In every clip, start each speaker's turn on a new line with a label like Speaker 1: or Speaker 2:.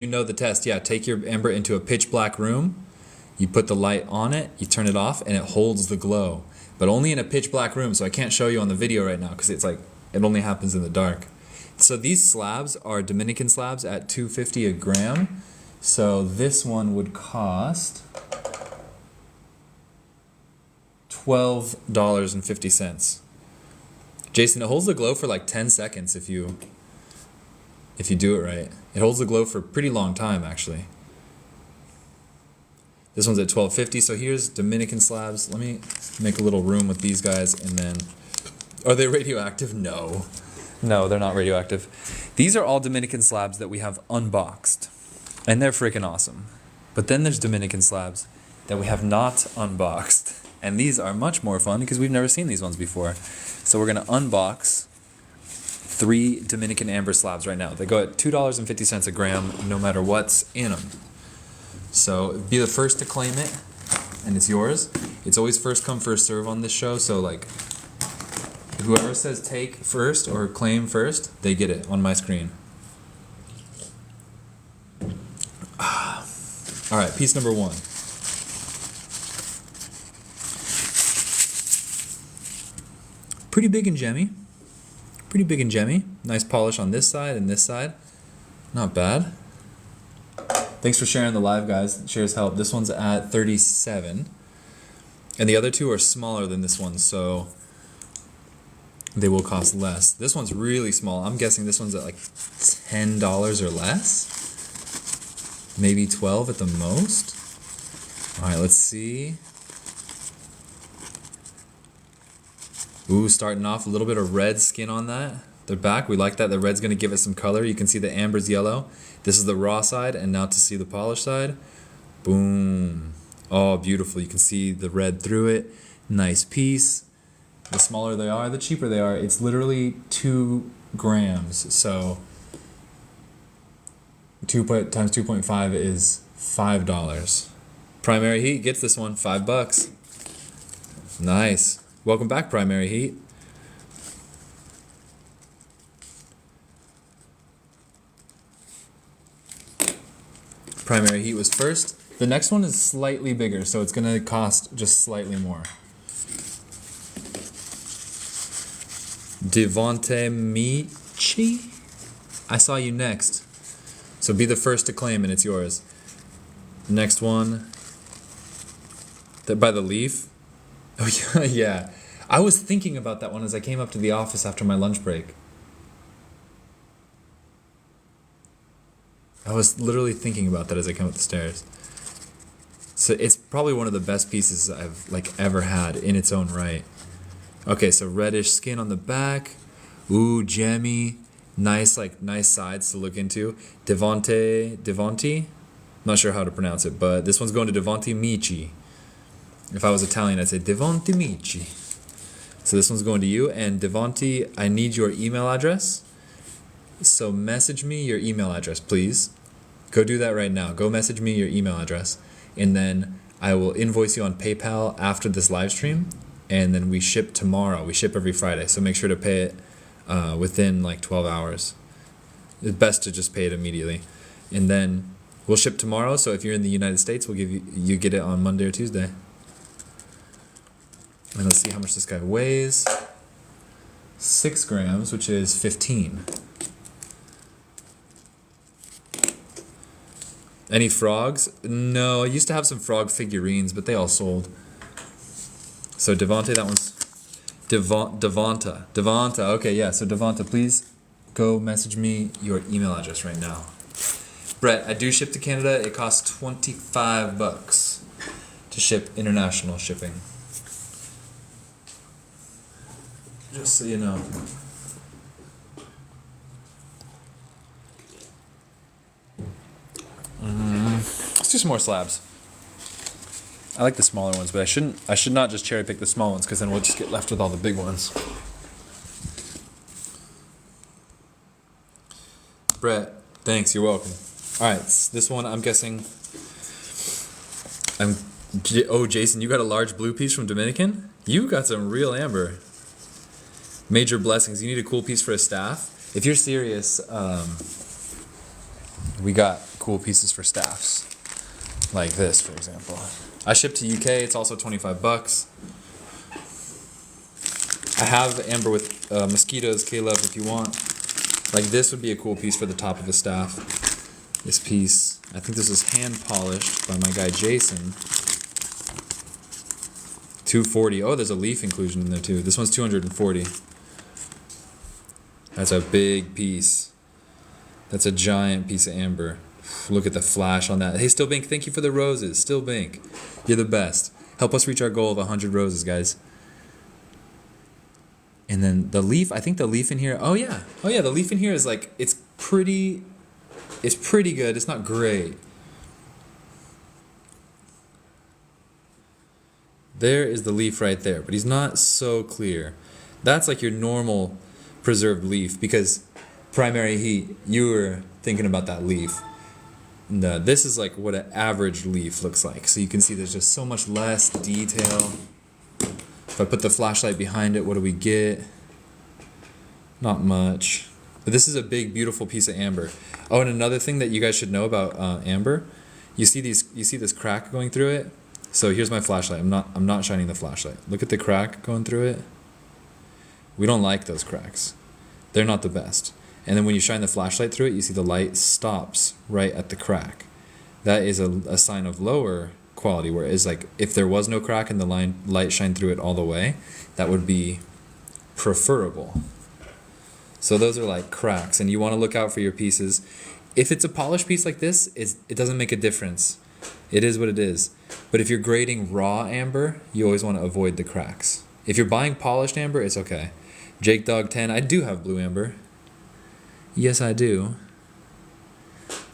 Speaker 1: You know the test. Yeah, take your amber into a pitch black room. You put the light on it, you turn it off, and it holds the glow. But only in a pitch black room, so I can't show you on the video right now because it's like it only happens in the dark. So these slabs are Dominican slabs at $2.50 a gram. So this one would cost $12.50. Jason, it holds the glow for like 10 seconds if you do it right. It holds the glow for a pretty long time, actually. This one's at $12.50. So here's Dominican slabs. Let me make a little room with these guys, and then... Are they radioactive? No. No, they're not radioactive. These are all Dominican slabs that we have unboxed, and they're freaking awesome. But then there's Dominican slabs that we have not unboxed, and these are much more fun because we've never seen these ones before. So we're going to unbox 3 Dominican amber slabs right now. They go at $2.50 a gram, no matter what's in them. So be the first to claim it, and it's yours. It's always first come, first serve on this show, so like whoever says take first or claim first, they get it on my screen. All right, piece number 1. Pretty big and gemmy. Pretty big and gemmy. Nice polish on this side and this side. Not bad. Thanks for sharing the live, guys. Shares help. This one's at 37. And the other 2 are smaller than this one, so they will cost less. This one's really small. I'm guessing this one's at like $10 or less. Maybe 12 at the most. All right, let's see. Ooh, starting off a little bit of red skin on that. The back, we like that. The red's going to give it some color. You can see the amber's yellow. This is the raw side, and now to see the polished side. Boom. Oh, beautiful. You can see the red through it. Nice piece. The smaller they are, the cheaper they are. It's literally 2 grams. So 2 times 2.5 is $5. Primary Heat gets this one, $5. Nice. Welcome back, Primary Heat. Primary Heat was first. The next one is slightly bigger, so it's going to cost just slightly more. Devonte Michi? I saw you next. So be the first to claim, and it's yours. Next one. By the leaf. Oh, yeah, yeah. I was thinking about that one as I came up to the office after my lunch break. I was literally thinking about that as I came up the stairs. So it's probably one of the best pieces I've like ever had in its own right. Okay, so reddish skin on the back. Ooh, gemmy. Nice sides to look into. Devonte? I'm not sure how to pronounce it, but this one's going to Devonte Michi. If I was Italian, I'd say Devonte Michi. So this one's going to you. And Devonte, I need your email address. So message me your email address, please. Go do that right now. Go message me your email address. And then I will invoice you on PayPal after this live stream. And then we ship tomorrow. We ship every Friday. So make sure to pay it within like 12 hours. It's best to just pay it immediately. And then we'll ship tomorrow. So if you're in the United States, we'll give you get it on Monday or Tuesday. And let's see how much this guy weighs. 6 grams, which is 15. Any frogs? No, I used to have some frog figurines, but they all sold. So Devonte, that one's Devonta. Okay, yeah. So Devonta, please go message me your email address right now. Brett, I do ship to Canada. It costs $25 to ship international shipping. Just so you know. Let's do some more slabs. I like the smaller ones, but I should not just cherry pick the small ones because then we'll just get left with all the big ones. Brett, thanks, you're welcome. All right, this one I'm guessing. Oh, Jason, you got a large blue piece from Dominican? You got some real amber. Major blessings. You need a cool piece for a staff. If you're serious, we got cool pieces for staffs. Like this, for example. I ship to UK, it's also 25 bucks. I have amber with mosquitoes, Caleb, if you want. Like this would be a cool piece for the top of a staff. This piece, I think this is hand polished by my guy Jason. 240. Oh, there's a leaf inclusion in there too. This one's 240. That's a big piece. That's a giant piece of amber. Look at the flash on that. Hey, Stillbink, thank you for the roses. Stillbink, you're the best. Help us reach our goal of 100 roses, guys. And then the leaf, I think the leaf in here, oh yeah, the leaf in here is like, it's pretty good. It's not great. There is the leaf right there, but he's not so clear. That's like your normal preserved leaf, because primary heat, you were thinking about that leaf. No, this is like what an average leaf looks like. So you can see there's just so much less detail. If I put the flashlight behind it, what do we get? Not much. But this is a big, beautiful piece of amber. Oh, and another thing that you guys should know about amber, you see this crack going through it? So here's my flashlight. I'm not shining the flashlight. Look at the crack going through it. We don't like those cracks. They're not the best. And then when you shine the flashlight through it, you see the light stops right at the crack. That is a sign of lower quality, where it's like if there was no crack and the light shined through it all the way, that would be preferable. So those are like cracks, and you want to look out for your pieces. If it's a polished piece like this, it doesn't make a difference. It is what it is. But if you're grading raw amber, you always want to avoid the cracks. If you're buying polished amber, it's okay. Jake Dog 10, I do have blue amber. Yes, I do.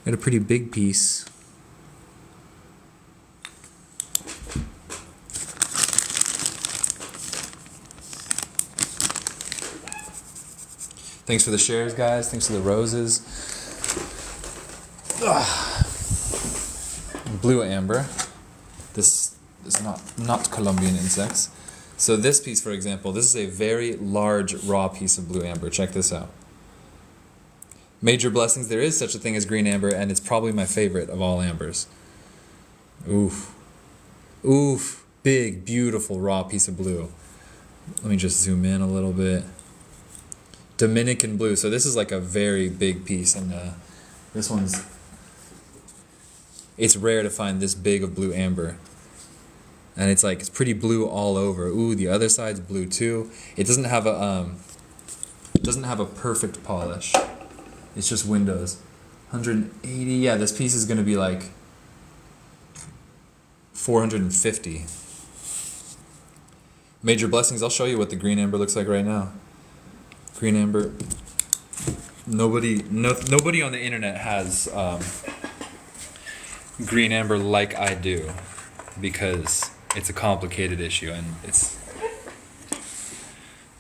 Speaker 1: Got a pretty big piece. Thanks for the shares, guys. Thanks for the roses. Blue amber. This is not Colombian insects. So this piece, for example, this is a very large raw piece of blue amber. Check this out. Major blessings. There is such a thing as green amber, and it's probably my favorite of all ambers. Oof. Oof. Big, beautiful raw piece of blue. Let me just zoom in a little bit. Dominican blue. So this is like a very big piece, and this one's, it's rare to find this big of blue amber. And it's like, it's pretty blue all over. Ooh, the other side's blue too. It doesn't have a perfect polish. It's just windows. 180. Yeah, this piece is going to be like 450. Major blessings. I'll show you what the green amber looks like right now. Green amber. Nobody on the internet has green amber like I do, because it's a complicated issue and it's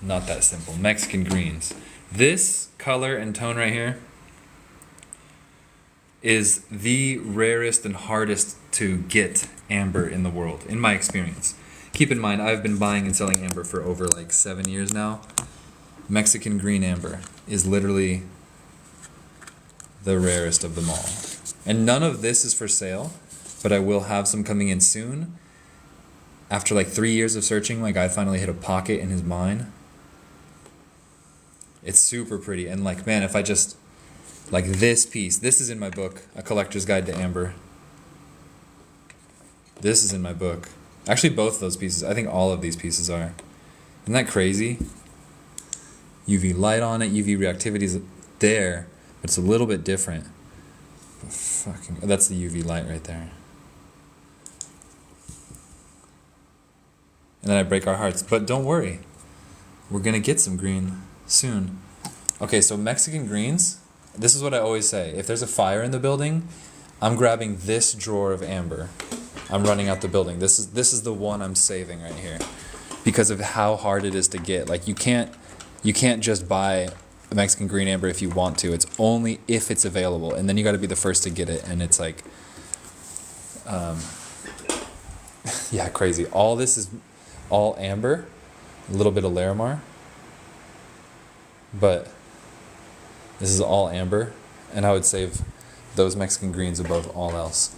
Speaker 1: not that simple. Mexican greens. This color and tone right here is the rarest and hardest to get amber in the world, in my experience. Keep in mind, I've been buying and selling amber for over like 7 years now. Mexican green amber is literally the rarest of them all. And none of this is for sale, but I will have some coming in soon. After like 3 years of searching, my guy finally hit a pocket in his mine. It's super pretty, and like, man, if I just, like this piece, this is in my book, A Collector's Guide to Amber. This is in my book. Actually, both of those pieces, I think all of these pieces are. Isn't that crazy? UV light on it, UV reactivity is there, but it's a little bit different. Fucking, that's the UV light right there. And then I break our hearts. But don't worry, we're gonna get some green soon. Okay, so Mexican greens, this is what I always say. If there's a fire in the building, I'm grabbing this drawer of amber. I'm running out the building. This is the one I'm saving right here, because of how hard it is to get. Like, you can't just buy a Mexican green amber if you want to. It's only if it's available, and then you got to be the first to get it. And it's like, yeah, crazy. All this is all amber, a little bit of Larimar, but this is all amber, and I would save those Mexican greens above all else.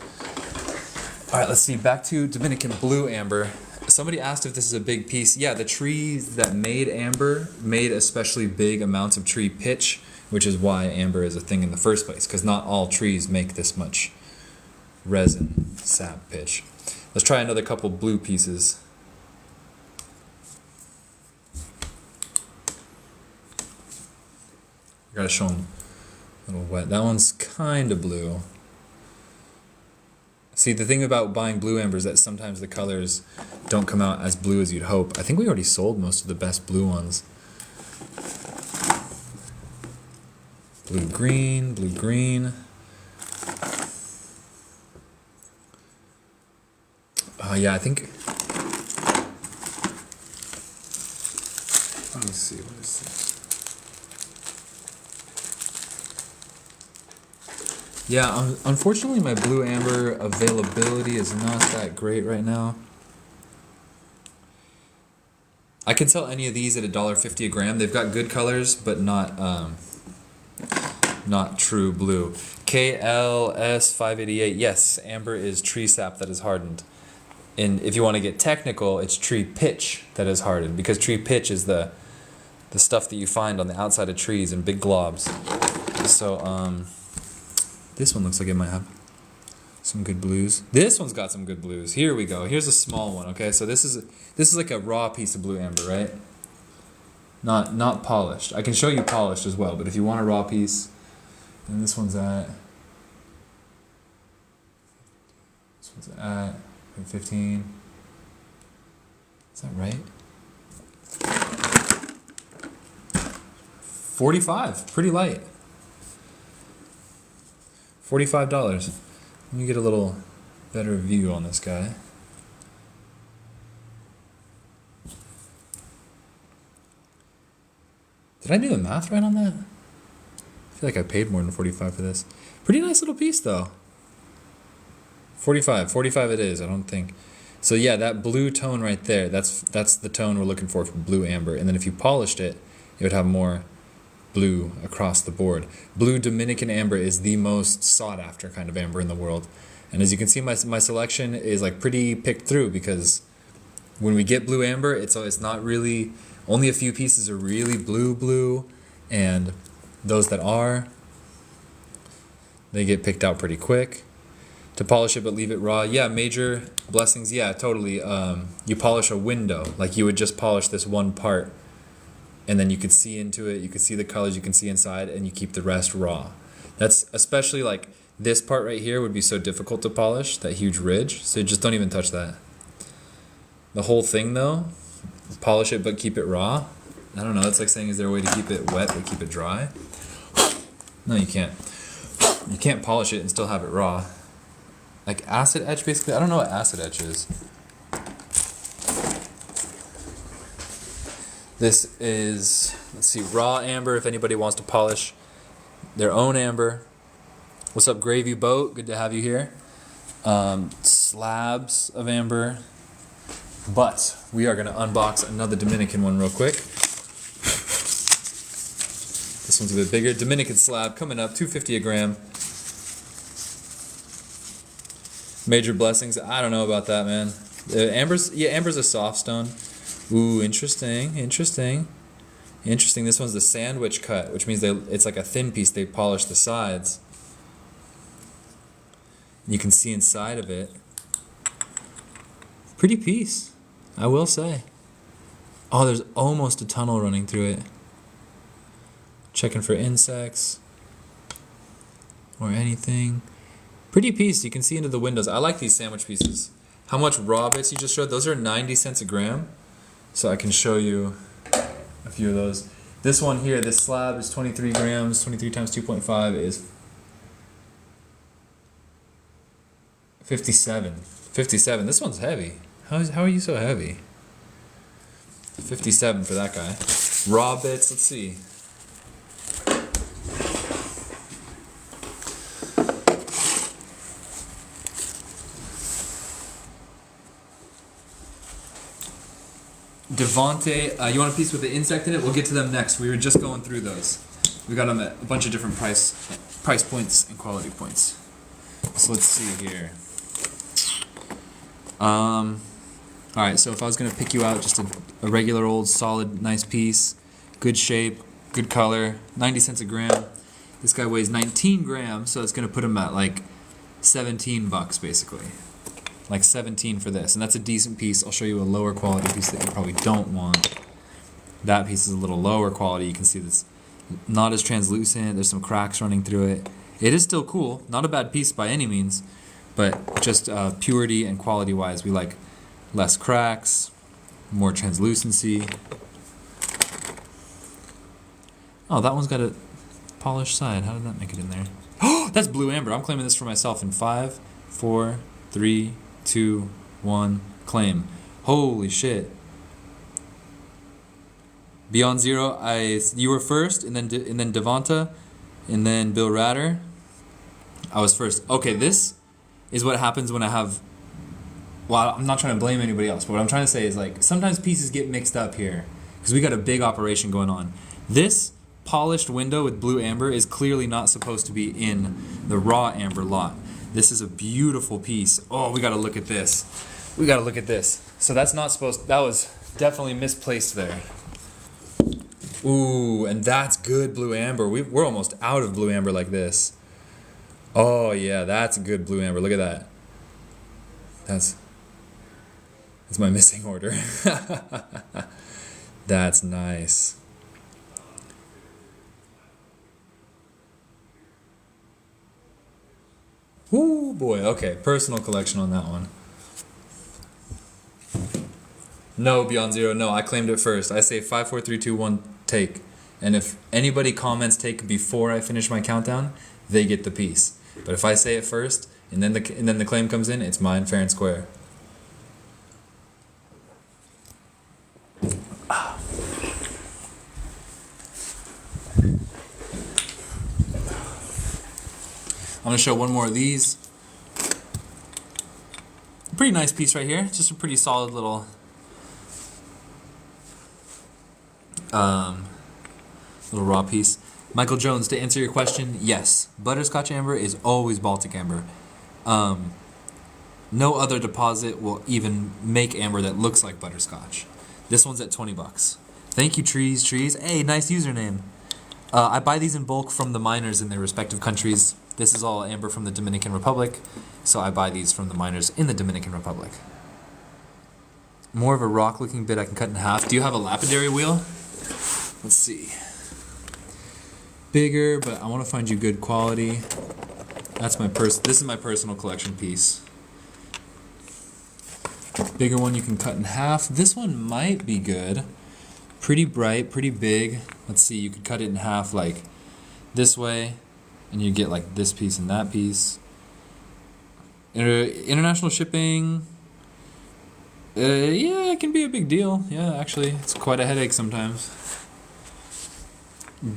Speaker 1: All right, let's see. Back to Dominican blue amber. Somebody asked if this is a big piece. Yeah, the trees that made amber made especially big amounts of tree pitch, which is why amber is a thing in the first place, because not all trees make this much resin, sap, pitch. Let's try another couple blue pieces. Gotta show them a little wet. That one's kind of blue. See, the thing about buying blue amber is that sometimes the colors don't come out as blue as you'd hope. I think we already sold most of the best blue ones. Blue green, blue green. Yeah, I think. Let me see, what is this? Yeah, unfortunately my blue amber availability is not that great right now. I can sell any of these at $1.50 a gram. They've got good colors, but not true blue. KLS588, yes, amber is tree sap that is hardened. And if you want to get technical, it's tree pitch that is hardened, because tree pitch is the stuff that you find on the outside of trees in big globs. So, this one looks like it might have some good blues. This one's got some good blues. Here we go. Here's a small one. Okay, so this is like a raw piece of blue amber, right? Not polished. I can show you polished as well, but if you want a raw piece, then this one's at 15. Is that right? 45. Pretty light. $45. Let me get a little better view on this guy. Did I do the math right on that? I feel like I paid more than 45 for this. Pretty nice little piece though. 45 it is, I don't think. So yeah, that blue tone right there, that's the tone we're looking for blue amber. And then if you polished it, it would have more blue across the board. Blue Dominican amber is the most sought after kind of amber in the world. And as you can see, my selection is like pretty picked through, because when we get blue amber, it's not really, only a few pieces are really blue, and those that are, they get picked out pretty quick. To polish it but leave it raw, yeah, major blessings, yeah, totally. You polish a window, like you would just polish this one part, and then you could see into it, you could see the colors, you can see inside, and you keep the rest raw. That's especially like this part right here would be so difficult to polish, that huge ridge, so just don't even touch that. The whole thing though, polish it but keep it raw. I don't know, it's like saying, is there a way to keep it wet but keep it dry? No, you can't. You can't polish it and still have it raw. Like acid etch, basically. I don't know what acid etch is. This is, let's see, raw amber, if anybody wants to polish their own amber. What's up, Gravy Boat? Good to have you here. Slabs of amber. But we are going to unbox another Dominican one real quick. This one's a bit bigger. Dominican slab coming up, $2.50 a gram. Major blessings. I don't know about that, man. Amber's a soft stone. Ooh, interesting. This one's the sandwich cut, which means it's like a thin piece. They polish the sides. You can see inside of it. Pretty piece, I will say. Oh, there's almost a tunnel running through it. Checking for insects or anything. Pretty piece, you can see into the windows. I like these sandwich pieces. How much raw bits you just showed? Those are 90 cents a gram. So I can show you a few of those. This one here, this slab is 23 grams. 23 times 2.5 is 57. 57. This one's heavy. How are you so heavy? 57 for that guy. Raw bits, let's see. Devonte, you want a piece with the insect in it? We'll get to them next. We were just going through those. We got them at a bunch of different price price points and quality points. So let's see here. Alright, so if I was going to pick you out just a regular old solid nice piece, good shape, good color, 90 cents a gram. This guy weighs 19 grams, so it's going to put him at like 17 bucks basically. Like 17 for this, and that's a decent piece. I'll show you a lower quality piece that you probably don't want. That piece is a little lower quality. You can see this not as translucent. There's some cracks running through it. It is still cool. Not a bad piece by any means, but just purity and quality wise, we like less cracks, more translucency. Oh, that one's got a polished side. How did that make it in there? Oh, that's blue amber. I'm claiming this for myself in 5, 4, 3, 2, 1, claim. Holy shit. Beyond Zero, you were first, and then Devonta, and then Bill Ratter. I was first. Okay, this is what happens when I have. Well, I'm not trying to blame anybody else, but what I'm trying to say is like sometimes pieces get mixed up here because we got a big operation going on. This polished window with blue amber is clearly not supposed to be in the raw amber lot. This is a beautiful piece. Oh, we got to look at this. We got to look at this. So that's not supposed. That was definitely misplaced there. Ooh, and that's good blue amber. We're almost out of blue amber like this. Oh yeah, that's good blue amber. Look at that. That's my missing order. That's nice. Ooh boy, okay, personal collection on that one. No, Beyond Zero, no, I claimed it first. I say 5, 4, 3, 2, 1, take. And if anybody comments take before I finish my countdown, they get the piece. But if I say it first, and then the claim comes in, it's mine fair and square. I'm going to show one more of these. Pretty nice piece right here. Just a pretty solid little raw piece. Michael Jones, to answer your question, yes. Butterscotch amber is always Baltic amber. No other deposit will even make amber that looks like butterscotch. This one's at 20 bucks. Thank you, Trees. Hey, nice username. I buy these in bulk from the miners in their respective countries. This is all amber from the Dominican Republic, so I buy these from the miners in the Dominican Republic. More of a rock-looking bit I can cut in half. Do you have a lapidary wheel? Let's see. Bigger, but I want to find you good quality. That's this is my personal collection piece. Bigger one you can cut in half. This one might be good. Pretty bright, pretty big. Let's see, you could cut it in half like this way, and you get like this piece and that piece. International shipping, yeah, it can be a big deal. Yeah, actually, it's quite a headache sometimes.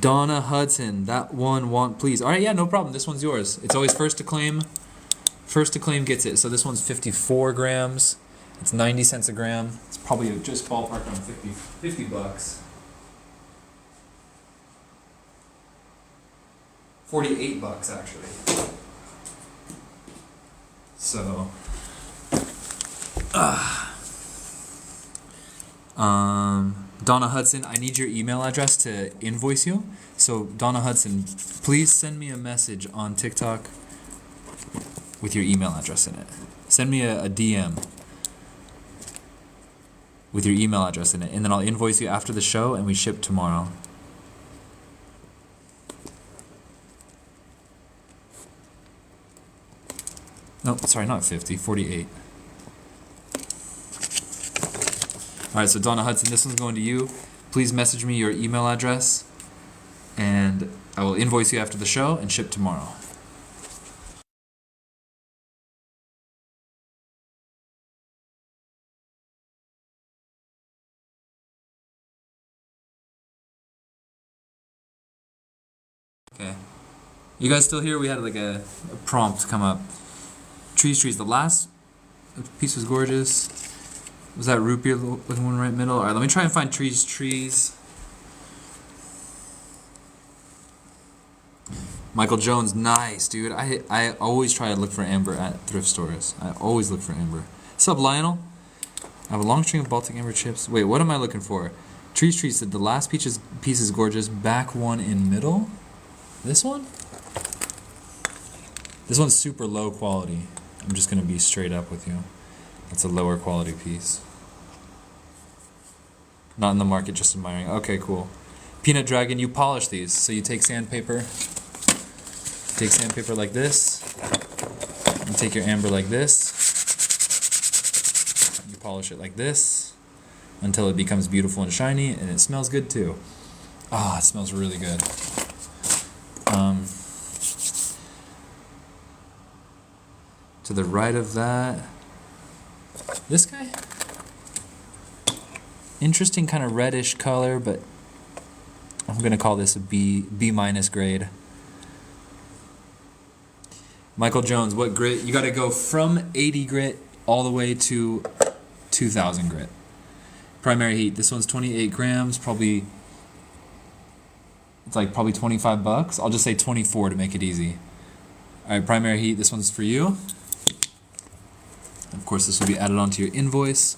Speaker 1: Donna Hudson, that one want please. All right, yeah, no problem. This one's yours. It's always first to claim. First to claim gets it. So this one's 54 grams. It's 90 cents a gram. It's probably just ballpark on 50 bucks. 48 bucks actually. So, Donna Hudson, I need your email address to invoice you. So Donna Hudson, please send me a message on TikTok with your email address in it. Send me a DM with your email address in it, and then I'll invoice you after the show and we ship tomorrow. No, sorry, not 50, 48. Alright, so Donna Hudson, this one's going to you. Please message me your email address, and I will invoice you after the show and ship tomorrow. Okay. You guys still here? We had like a prompt come up. Trees. The last piece was gorgeous. Was that root beer looking one right middle? Alright, let me try and find trees. Michael Jones, nice, dude. I always try to look for amber at thrift stores. I always look for amber. What's up, Lionel? I have a long string of Baltic amber chips. Wait, what am I looking for? Trees said the last piece is gorgeous. Back one in middle. This one? This one's super low quality. I'm just gonna be straight up with you. It's a lower quality piece. Not in the market, just admiring. Okay, cool. Peanut Dragon, you polish these. So you take sandpaper. Take sandpaper like this. You take your amber like this. You polish it like this until it becomes beautiful and shiny, and it smells good too. Ah, it smells really good. To the right of that, this guy. Interesting kind of reddish color, but I'm gonna call this a B minus grade. Michael Jones, what grit? You gotta go from 80 grit all the way to 2000 grit. Primary heat. This one's 28 grams, probably. It's like probably $25. I'll just say 24 to make it easy. All right, primary heat. This one's for you. Of course, this will be added onto your invoice.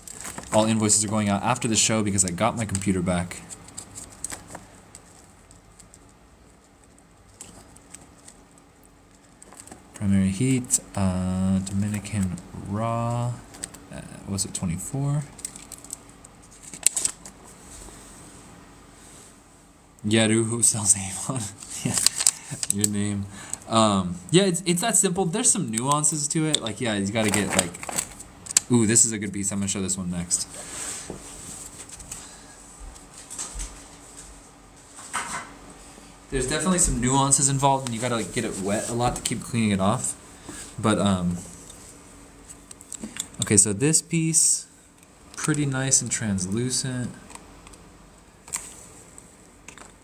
Speaker 1: All invoices are going out after the show because I got my computer back. Primary heat, Dominican raw, was it 24? Yaru, who sells Avon? Yeah, your name. Yeah, it's that simple. There's some nuances to it. Like, yeah, you gotta get like, ooh, this is a good piece. I'm gonna show this one next. There's definitely some nuances involved, and you gotta like get it wet a lot to keep cleaning it off. But okay, so this piece, pretty nice and translucent.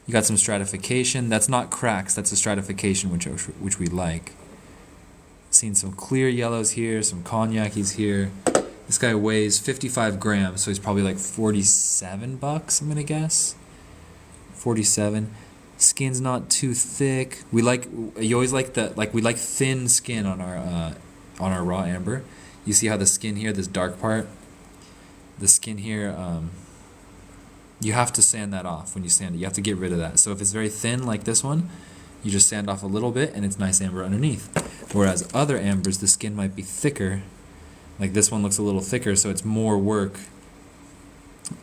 Speaker 1: You got some stratification. That's not cracks. That's a stratification, which we like. Seen some clear yellows here, some cognac-ies here. This guy weighs 55 grams, so he's probably like $47. I'm gonna guess. 47. Skin's not too thick. We like. You always like we like thin skin on our raw amber. You see how the skin here, this dark part, the skin here. You have to sand that off when you sand it. You have to get rid of that. So if it's very thin like this one, you just sand off a little bit and it's nice amber underneath. Whereas other ambers, the skin might be thicker. Like this one looks a little thicker, so it's more work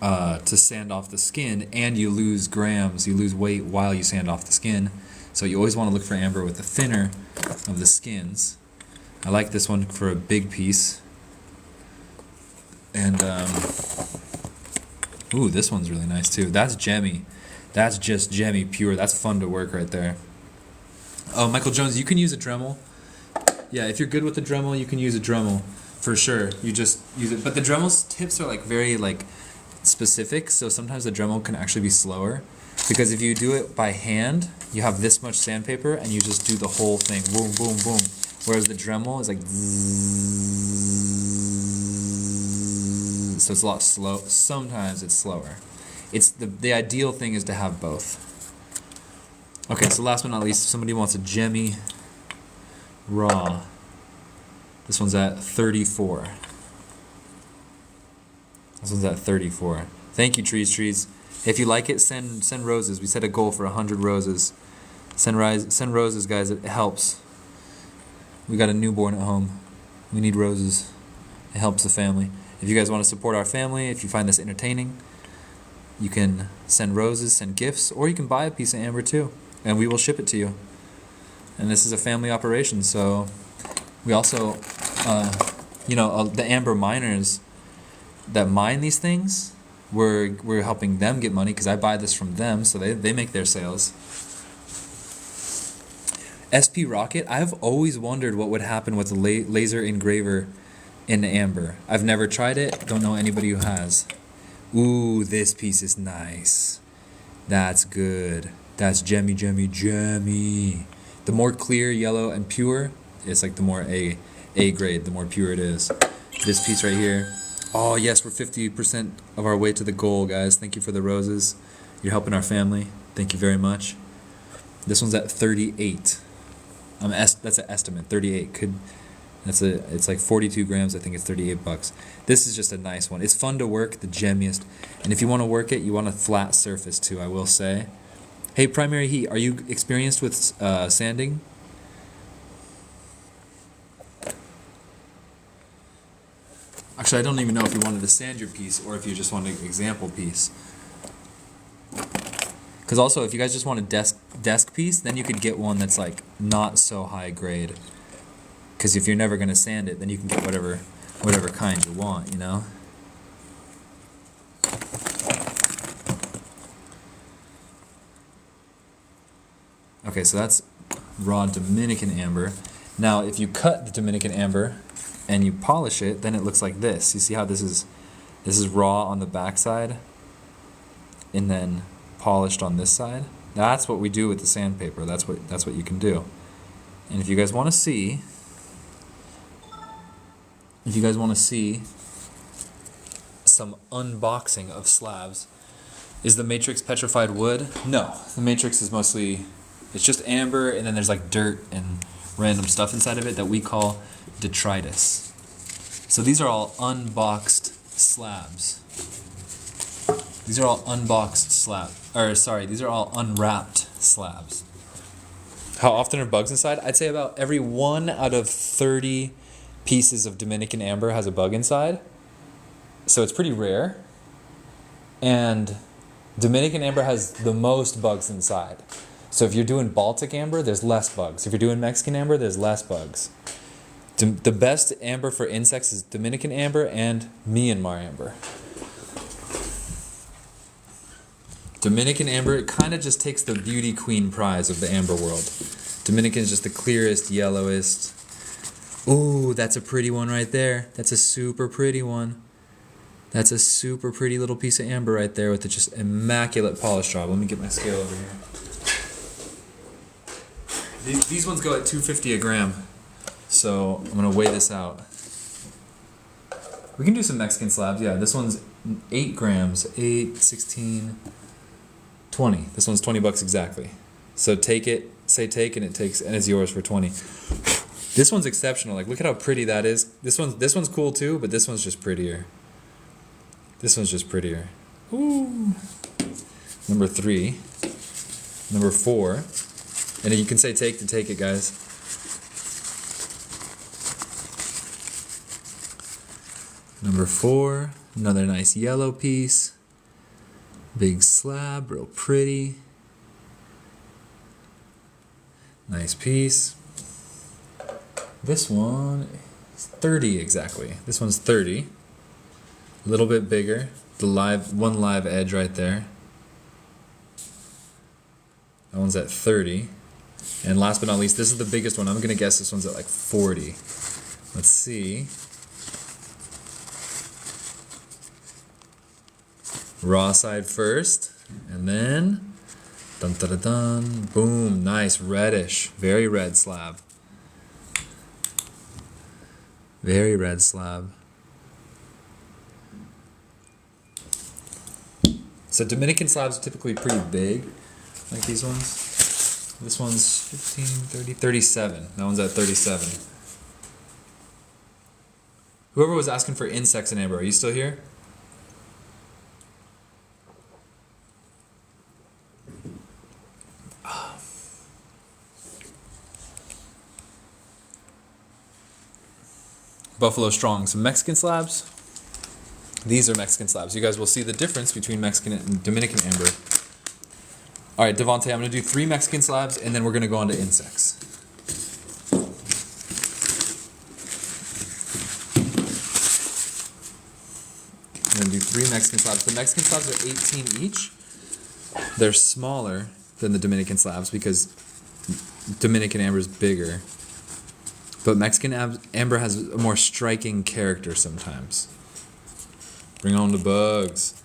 Speaker 1: to sand off the skin, and you lose grams, you lose weight while you sand off the skin. So you always want to look for amber with the thinner of the skins. I like this one for a big piece. And ooh, this one's really nice too. That's gemmy. That's just gemmy pure. That's fun to work right there. Oh, Michael Jones, you can use a Dremel. Yeah, if you're good with the Dremel, you can use a Dremel for sure. You just use it. But the Dremel's tips are like very like specific, so sometimes the Dremel can actually be slower. Because if you do it by hand, you have this much sandpaper and you just do the whole thing. Boom, boom, boom. Whereas the Dremel is like zzz, so it's a lot slow. Sometimes it's slower. It's the ideal thing is to have both. Okay, so last but not least, if somebody wants a gemmy raw, this one's at 34. This one's at 34. Thank you, Trees. If you like it, send roses. We set a goal for 100 roses. Send roses, guys. It helps. We got a newborn at home. We need roses. It helps the family. If you guys want to support our family, if you find this entertaining, you can send roses, send gifts, or you can buy a piece of amber too, and we will ship it to you. And this is a family operation, so we also, the amber miners that mine these things, we're helping them get money because I buy this from them, so they make their sales. SP Rocket, I've always wondered what would happen with a laser engraver in amber. I've never tried it, don't know anybody who has. Ooh, this piece is nice. That's good. That's gemmy. The more clear, yellow, and pure, it's like the more A grade, the more pure it is. This piece right here. Oh yes, we're 50% of our way to the goal, guys. Thank you for the roses. You're helping our family. Thank you very much. This one's at 38. That's an estimate. 38 could. It's like 42 grams. I think it's $38. This is just a nice one. It's fun to work, the gemmiest. And if you want to work it, you want a flat surface too, I will say. Hey, Primary Heat, are you experienced with sanding? Actually, I don't even know if you wanted to sand your piece or if you just wanted an example piece. Because also, if you guys just want a desk piece, then you could get one that's like not so high grade. Because if you're never going to sand it, then you can get whatever kind you want, you know? Okay, so that's raw Dominican amber. Now, if you cut the Dominican amber and you polish it, then it looks like this. You see how this is raw on the back side and then polished on this side? That's what we do with the sandpaper. That's what you can do. And if you guys want to see some unboxing of slabs, is the Matrix petrified wood? No, the Matrix is mostly, it's just amber and then there's like dirt and random stuff inside of it that we call detritus. So these are all unboxed slabs. These are all unboxed these are all unwrapped slabs. How often are bugs inside? I'd say about every 1 out of 30 pieces of Dominican amber has a bug inside. So it's pretty rare. And Dominican amber has the most bugs inside. So if you're doing Baltic amber, there's less bugs. If you're doing Mexican amber, there's less bugs. The best amber for insects is Dominican amber and Myanmar amber. Dominican amber, it kind of just takes the beauty queen prize of the amber world. Dominican is just the clearest, yellowest. Ooh, that's a pretty one right there. That's a super pretty one. That's a super pretty little piece of amber right there with the just immaculate polish job. Let me get my scale over here. These ones go at $2.50 a gram. So I'm going to weigh this out. We can do some Mexican slabs. Yeah, this one's 8 grams. 8, 16, 20. This one's $20 exactly. So take it, say take, and it's yours for 20. This one's exceptional. Like, look at how pretty that is. This one's cool too, but this one's just prettier. This one's just prettier. Ooh. Number 3. Number 4. And you can say take to take it, guys. Number 4. Another nice yellow piece. Big slab, real pretty. Nice piece. This one is 30 exactly. This one's 30. A little bit bigger. One live edge right there. That one's at 30. And last but not least, this is the biggest one. I'm going to guess this one's at like 40. Let's see. Raw side first. And then, dun dun dun dun, boom, nice reddish, very red slab. Very red slab. So Dominican slabs are typically pretty big, like these ones. This one's 15, 30, 37. That one's at 37. Whoever was asking for insects in amber, are you still here? Buffalo Strong, some Mexican slabs. These are Mexican slabs. You guys will see the difference between Mexican and Dominican amber. All right, Devontae, I'm going to do 3 Mexican slabs, and then we're going to go on to insects. I'm going to do 3 Mexican slabs. The Mexican slabs are 18 each. They're smaller than the Dominican slabs because Dominican amber is bigger. But Mexican amber has a more striking character sometimes. Bring on the bugs.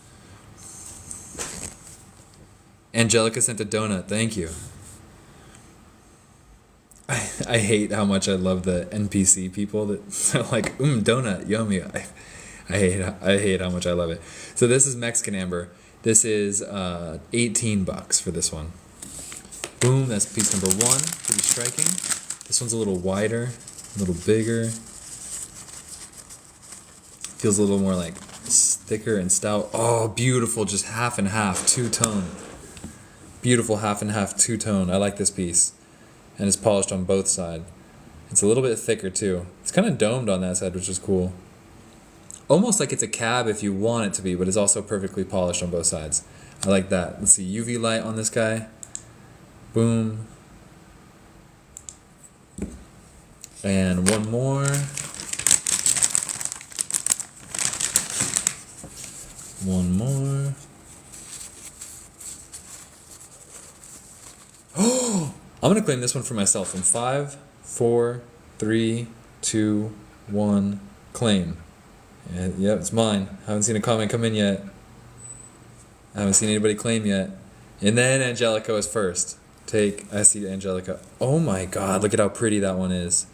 Speaker 1: Angelica sent a donut. Thank you. I hate how much I love the NPC people that are like, donut, yummy. I hate how much I love it. So this is Mexican amber. This is $18 for this one. Boom, that's piece number 1. Pretty striking. This one's a little wider, a little bigger. Feels a little more like thicker and stout. Oh, beautiful, just half and half, two-tone. Beautiful half and half, two-tone. I like this piece. And it's polished on both sides. It's a little bit thicker too. It's kind of domed on that side, which is cool. Almost like it's a cab if you want it to be, but it's also perfectly polished on both sides. I like that. Let's see, UV light on this guy. Boom. And one more. One more. Oh! I'm gonna claim this one for myself in 5, 4, 3, 2, 1, claim. And, yep, it's mine. Haven't seen a comment come in yet. I haven't seen anybody claim yet. And then Angelica is first. I see Angelica. Oh my god, look at how pretty that one is.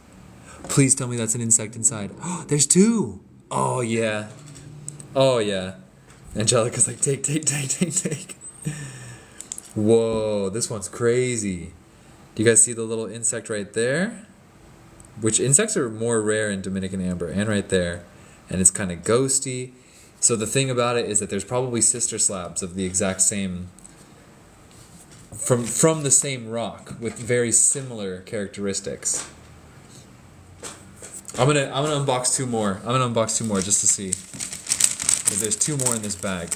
Speaker 1: Please tell me that's an insect inside. Oh, there's 2! Oh yeah. Oh yeah. Angelica's like, take. Whoa, this one's crazy. Do you guys see the little insect right there? Which insects are more rare in Dominican amber, and right there. And it's kind of ghosty. So the thing about it is that there's probably sister slabs of the exact same, from the same rock with very similar characteristics. I'm gonna unbox 2 more. I'm gonna unbox 2 more just to see, because there's 2 more in this bag.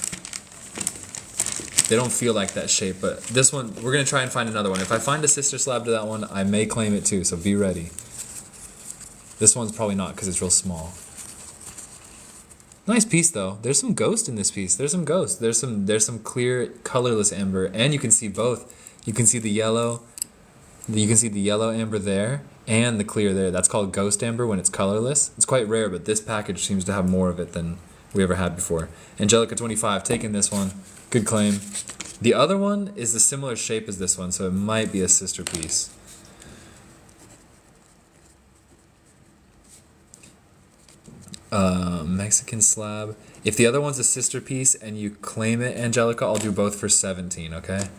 Speaker 1: They don't feel like that shape, but this one, we're gonna try and find another one. If I find a sister slab to that one, I may claim it too, so be ready. This one's probably not because it's real small. Nice piece though. There's some ghost in this piece. There's some ghost. There's some clear, colorless amber, and you can see both. You can see the yellow. You can see the yellow amber there, and the clear there. That's called ghost amber when it's colorless. It's quite rare, but this package seems to have more of it than we ever had before. Angelica 25, taking this one. Good claim. The other one is a similar shape as this one, so it might be a sister piece. Mexican slab. If the other one's a sister piece and you claim it, Angelica, I'll do both for 17, okay?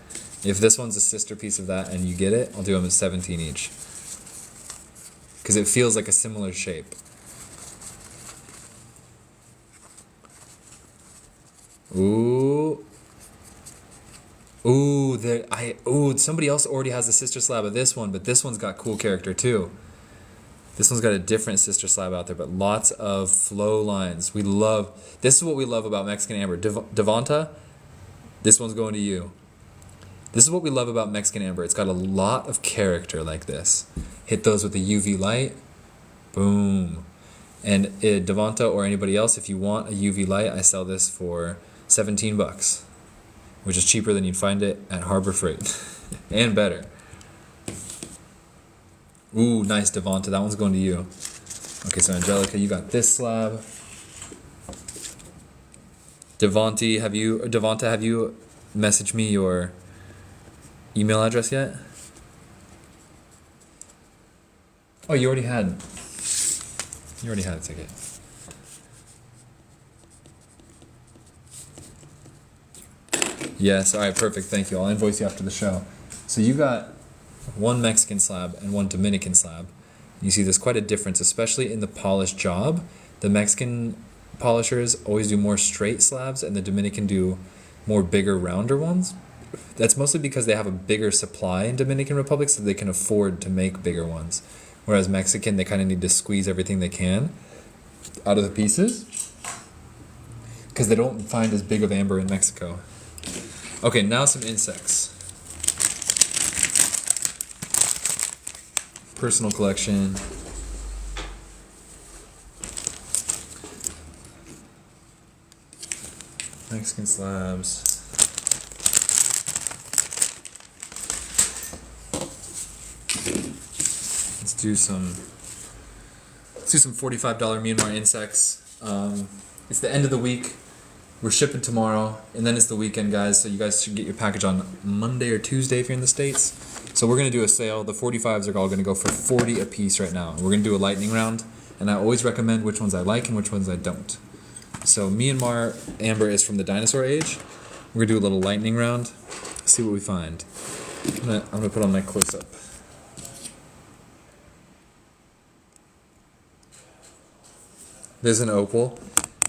Speaker 1: If this one's a sister piece of that and you get it, I'll do them at 17 each. Because it feels like a similar shape. Ooh. Ooh, somebody else already has a sister slab of this one, but this one's got cool character too. This one's got a different sister slab out there, but lots of flow lines. This is what we love about Mexican amber. Devonta, this one's going to you. This is what we love about Mexican amber. It's got a lot of character like this. Hit those with the UV light. Boom. And Devonta or anybody else, if you want a UV light, I sell this for $17, which is cheaper than you'd find it at Harbor Freight. And better. Ooh, nice, Devonta. That one's going to you. Okay, so Angelica, you got this slab. Devonta, have you messaged me your email address yet? Oh, you already had a ticket. Yes, all right, perfect. Thank you. I'll invoice you after the show. So you got one Mexican slab and one Dominican slab. You see there's quite a difference, especially in the polish job. The Mexican polishers always do more straight slabs and the Dominican do more bigger, rounder ones. That's mostly because they have a bigger supply in Dominican Republic, so they can afford to make bigger ones. Whereas Mexican, they kind of need to squeeze everything they can out of the pieces because they don't find as big of amber in Mexico. Okay, now some insects. Personal collection. Mexican slabs. Let's do some $45 Myanmar insects. It's the end of the week. We're shipping tomorrow, and then it's the weekend, guys, so you guys should get your package on Monday or Tuesday if you're in the States. So we're going to do a sale. The 45s are all going to go for 40 a piece right now. We're going to do a lightning round, and I always recommend which ones I like and which ones I don't. So Myanmar amber is from the dinosaur age. We're going to do a little lightning round, see what we find. I'm gonna put on my close-up. There's an opal.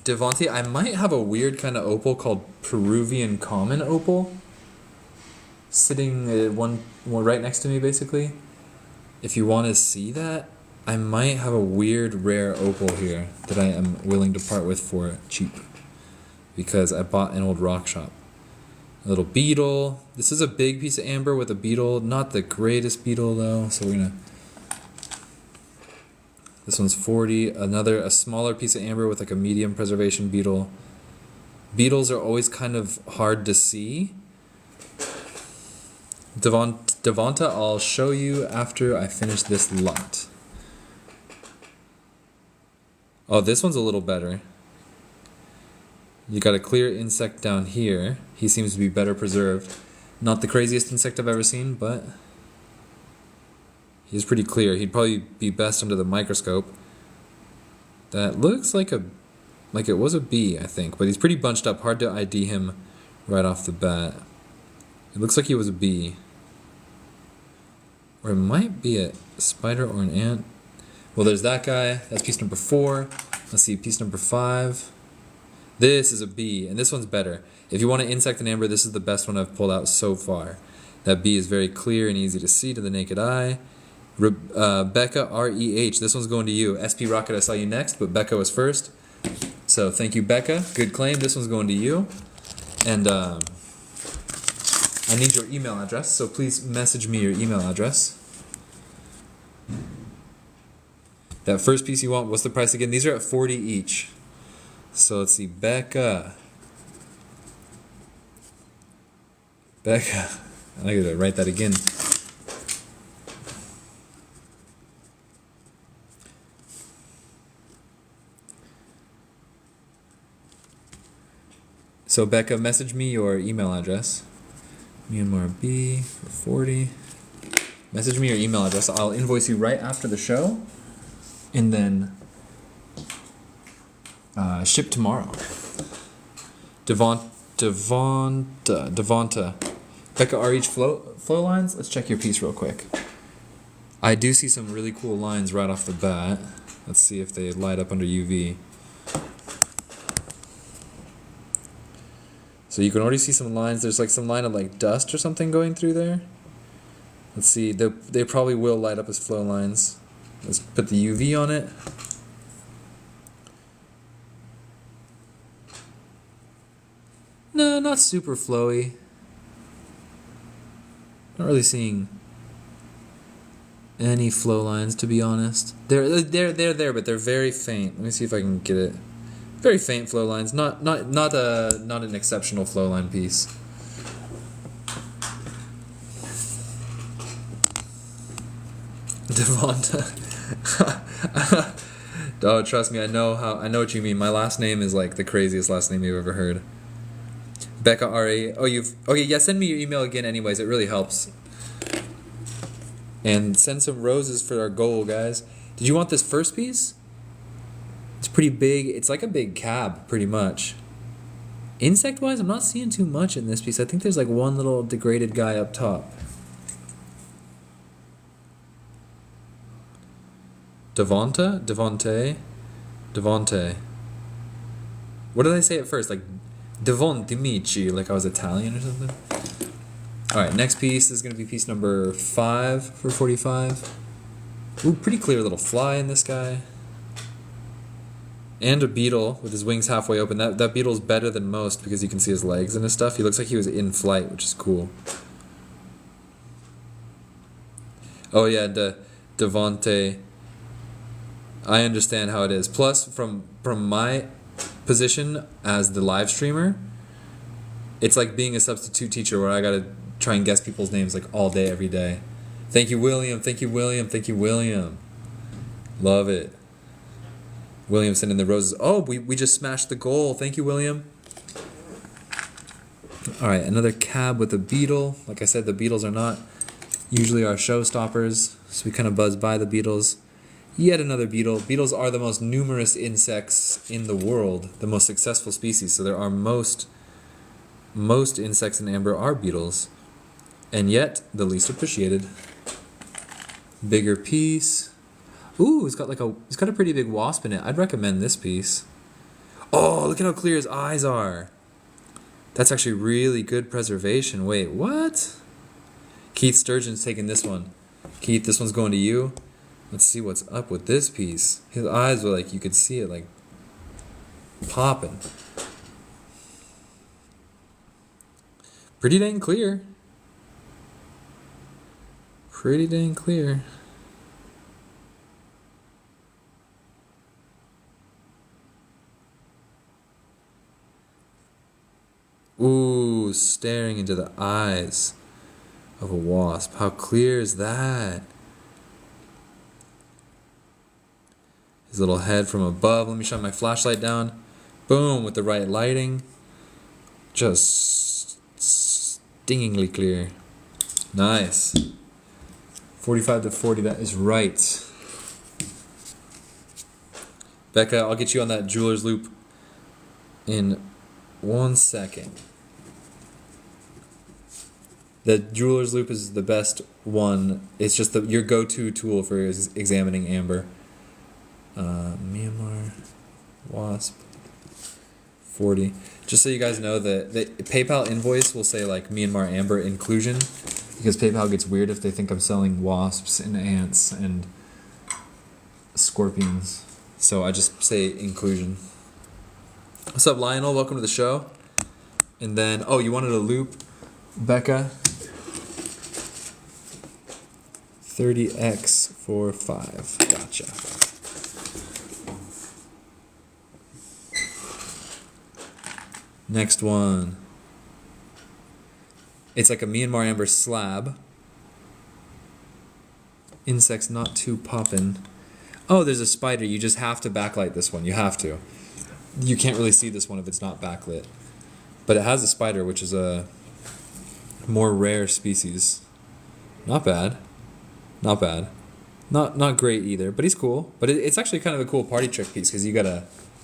Speaker 1: Devonte, I might have a weird kind of opal called Peruvian common opal. Sitting one right next to me, basically. If you want to see that, I might have a weird rare opal here that I am willing to part with for cheap. Because I bought an old rock shop. A little beetle. This is a big piece of amber with a beetle. Not the greatest beetle though, so we're gonna... This one's 40. A smaller piece of amber with like a medium preservation beetle. Beetles are always kind of hard to see. Devonta, I'll show you after I finish this lot. Oh, this one's a little better. You got a clear insect down here. He seems to be better preserved. Not the craziest insect I've ever seen, but he's pretty clear. He'd probably be best under the microscope. That looks like it was a bee, I think, but he's pretty bunched up. Hard to ID him right off the bat. It looks like he was a bee. Or it might be a spider or an ant. Well, there's that guy. That's piece number 4. Let's see, piece number 5. This is a bee, and this one's better. If you want to insect an amber, this is the best one I've pulled out so far. That bee is very clear and easy to see to the naked eye. Becca R-E-H, this one's going to you. SP Rocket, I saw you next, but Becca was first. So thank you, Becca. Good claim. This one's going to you. And I need your email address, so please message me your email address. That first piece you want, what's the price again? These are at 40 each. So let's see, Becca. I gotta write that again. So Becca, message me your email address. Myanmar B for 40. Message me your email address. I'll invoice you right after the show. And then ship tomorrow. Devonta. Becca RH flow lines. Let's check your piece real quick. I do see some really cool lines right off the bat. Let's see if they light up under UV. So you can already see some lines. There's like some line of like dust or something going through there. Let's see. They probably will light up as flow lines. Let's put the UV on it. No, not super flowy. Not really seeing any flow lines, to be honest. They're there, but they're very faint. Let me see if I can get it. Very faint flow lines. Not an exceptional flow line piece. Devonta. Oh, trust me, I know what you mean. My last name is like the craziest last name you've ever heard. Becca R.A. Okay, yeah, send me your email again anyways. It really helps. And send some roses for our goal, guys. Did you want this first piece? It's pretty big. It's like a big cab, pretty much. Insect-wise, I'm not seeing too much in this piece. I think there's like one little degraded guy up top. Devonte. What did I say at first? Like Devonte, like I was Italian or something? Alright, next piece is going to be piece number 5 for 45. Ooh, pretty clear little fly in this guy. And a beetle with his wings halfway open. That beetle's better than most because you can see his legs and his stuff. He looks like he was in flight, which is cool. Oh yeah, Devonte. I understand how it is. Plus, from my position as the live streamer, it's like being a substitute teacher where I gotta try and guess people's names like all day, every day. Thank you, William. Thank you, William. Thank you, William. Love it. William sending the roses. Oh, we just smashed the goal. Thank you, William. All right, another cab with a beetle. Like I said, the beetles are not usually our showstoppers, so we kind of buzz by the beetles. Yet another beetle. Beetles are the most numerous insects in the world, the most successful species. So there are most insects in amber are beetles, and yet the least appreciated. Bigger piece. Ooh, it's got a pretty big wasp in it. I'd recommend this piece. Oh, look at how clear his eyes are. That's actually really good preservation. Wait, what? Keith Sturgeon's taking this one. Keith, this one's going to you. Let's see what's up with this piece. His eyes were like, you could see it like popping. Pretty dang clear. Pretty dang clear. Ooh, staring into the eyes of a wasp. How clear is that? His little head from above. Let me shine my flashlight down. Boom, with the right lighting. Just stingingly clear. Nice. 45 to 40, that is right. Becca, I'll get you on that jeweler's loop in 1 second. The jeweler's loop is the best one. It's just your go-to tool for examining amber. Myanmar wasp 40. Just so you guys know, the PayPal invoice will say like Myanmar amber inclusion, because PayPal gets weird if they think I'm selling wasps and ants and scorpions. So I just say inclusion. What's up, Lionel? Welcome to the show. And then, oh, you wanted a loop, Becca? 30x for 5. Gotcha. Next one. It's like a Myanmar amber slab. Insects not too poppin'. Oh, there's a spider. You just have to backlight this one. You have to. You can't really see this one if it's not backlit. But it has a spider, which is a more rare species. Not bad. Not bad. Not great either, but he's cool. But it's actually kind of a cool party trick piece, because you gotta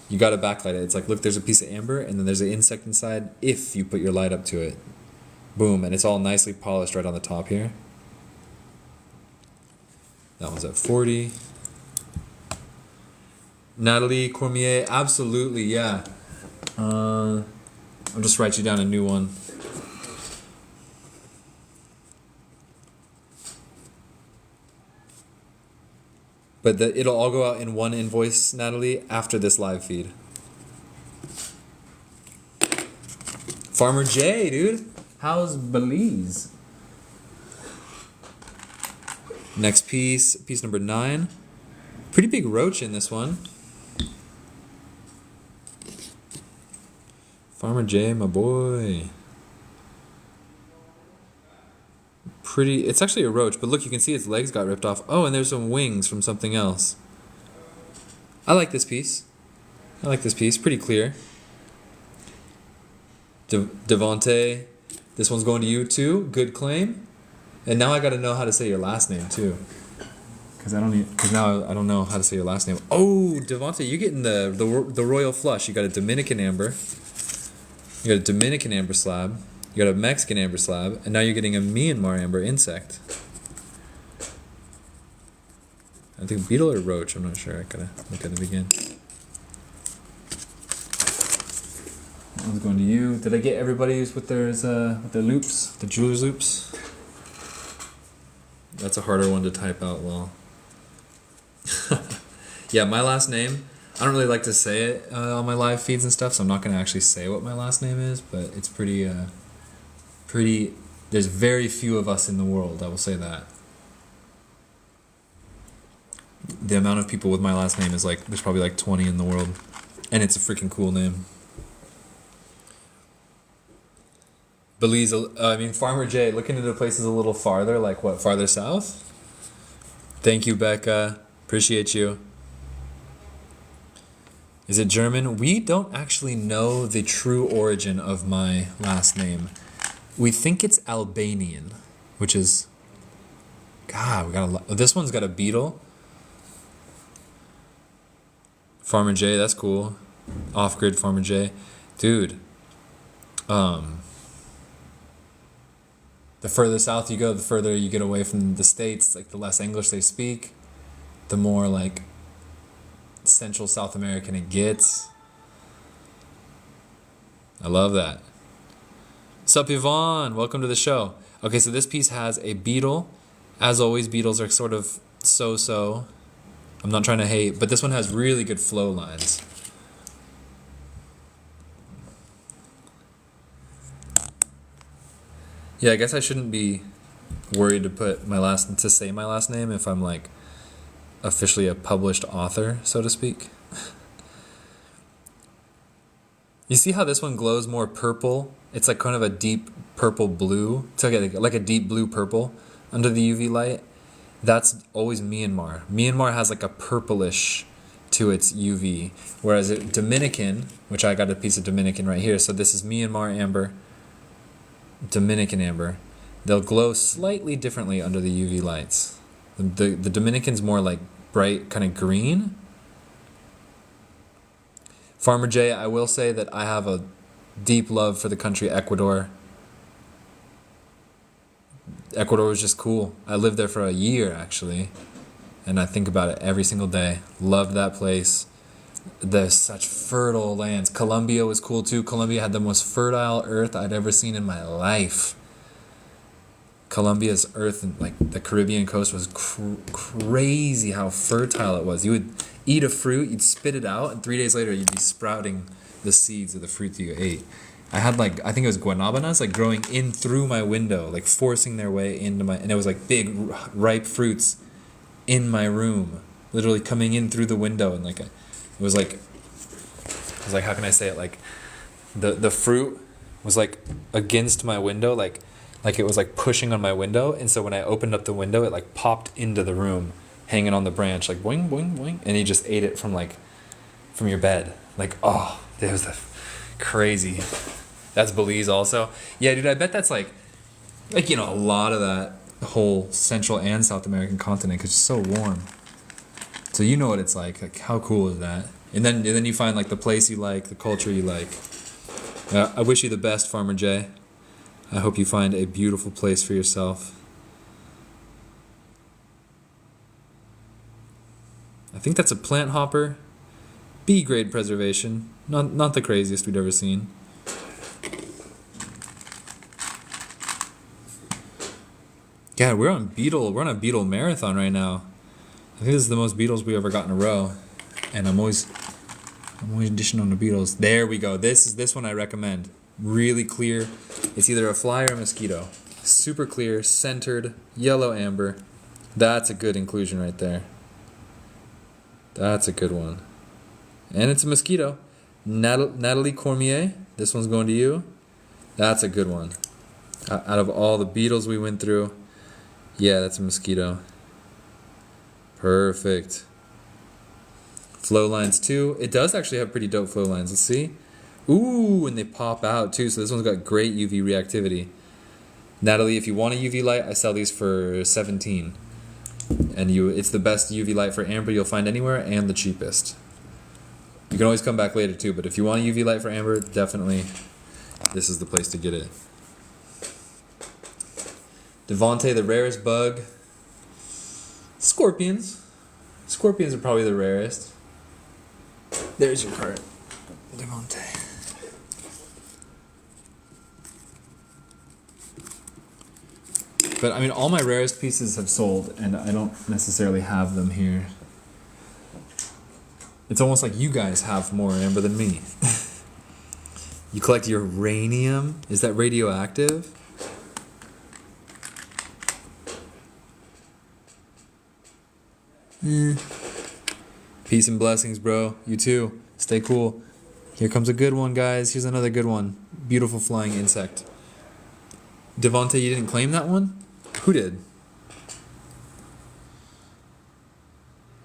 Speaker 1: backlight it. It's like, look, there's a piece of amber, and then there's an insect inside if you put your light up to it. Boom, and it's all nicely polished right on the top here. That one's at 40. Natalie Cormier, absolutely, yeah. I'll just write you down a new one. But it'll all go out in one invoice, Natalie, after this live feed. Farmer J, dude. How's Belize? Next piece, piece number 9. Pretty big roach in this one. Farmer J, my boy. Pretty, it's actually a roach, but look, you can see its legs got ripped off. Oh, and there's some wings from something else. I like this piece. Pretty clear. Devonte, this one's going to you too. Good claim. And now I got to know how to say your last name too. Because now I don't know how to say your last name. Oh, Devonte, you're getting the royal flush. You got a Dominican amber. You got a Dominican amber slab. You got a Mexican amber slab, and now you're getting a Myanmar amber insect. I think beetle or roach. I'm not sure. I gotta look at it again. That one's going to you. Did I get everybody's with their loops, the jeweler's loops? That's a harder one to type out well. Yeah, my last name. I don't really like to say it on my live feeds and stuff, so I'm not gonna actually say what my last name is. But it's pretty. There's very few of us in the world. I will say that. The amount of people with my last name is like, there's probably like 20 in the world, and it's a freaking cool name. Belize, Farmer J, looking into places a little farther, like what, farther south? Thank you, Becca. Appreciate you. Is it German? We don't actually know the true origin of my last name. We think it's Albanian, which is, God, this one's got a beetle. Farmer J, that's cool. Off-grid Farmer J. Dude, the further south you go, the further you get away from the States, like the less English they speak, the more like Central South American it gets. I love that. Sup, Yvonne? Welcome to the show. Okay, so this piece has a beetle. As always, beetles are sort of so-so. I'm not trying to hate, but this one has really good flow lines. Yeah, I guess I shouldn't be worried to say my last name if I'm like officially a published author, so to speak. You see how this one glows more purple? It's like kind of a deep purple blue. It's like a deep blue purple under the UV light. That's always Myanmar. Myanmar has like a purplish to its UV, whereas Dominican, which I got a piece of Dominican right here, so this is Myanmar amber, Dominican amber. They'll glow slightly differently under the UV lights. The Dominican's more like bright kind of green. Farmer J, I will say that I have a deep love for the country Ecuador. Ecuador was just cool. I lived there for a year actually, and I think about it every single day. Loved that place. There's such fertile lands. Colombia was cool too. Colombia had the most fertile earth I'd ever seen in my life. Colombia's earth and like the Caribbean coast was crazy how fertile it was. You would eat a fruit, you'd spit it out, and 3 days later you'd be sprouting the seeds of the fruit that you ate. I had I think it was guanabanas like growing in through my window, like forcing their way into and it was like big ripe fruits in my room, literally coming in through the window, and it was like how can I say it, like the fruit was like against my window, like it was like pushing on my window, and so when I opened up the window it like popped into the room, hanging on the branch, like boing boing boing, and he just ate it from your bed. Oh, it was crazy. That's Belize also. Yeah, dude, I bet that's like a lot of that whole Central and South American continent, because it's so warm. So you know what it's like how cool is that? And then you find the place you like, the culture you like. I wish you the best, Farmer J. I hope you find a beautiful place for yourself. I think that's a plant hopper. B grade preservation. Not the craziest we'd ever seen. Yeah, we're on a beetle marathon right now. I think this is the most beetles we ever got in a row. And I'm always dishing on the beetles. There we go. This one I recommend. Really clear. It's either a fly or a mosquito. Super clear, centered, yellow amber. That's a good inclusion right there. That's a good one. And it's a mosquito. Natalie Cormier. This one's going to you. That's a good one. Out of all the beetles we went through, yeah, that's a mosquito. Perfect. Flow lines too. It does actually have pretty dope flow lines. Let's see. Ooh, and they pop out too. So this one's got great UV reactivity. Natalie, if you want a UV light, I sell these for $17. And it's the best UV light for amber you'll find anywhere, and the cheapest. You can always come back later too, but if you want a UV light for amber, definitely this is the place to get it. Devontae, the rarest bug. Scorpions. Scorpions are probably the rarest. There's your card, Devontae. But I mean, all my rarest pieces have sold, and I don't necessarily have them here. It's almost like you guys have more amber than me. You collect uranium? Is that radioactive? Peace and blessings, bro. You too. Stay cool. Here comes a good one, guys. Here's another good one. Beautiful flying insect. Devontae, you didn't claim that one? Who did?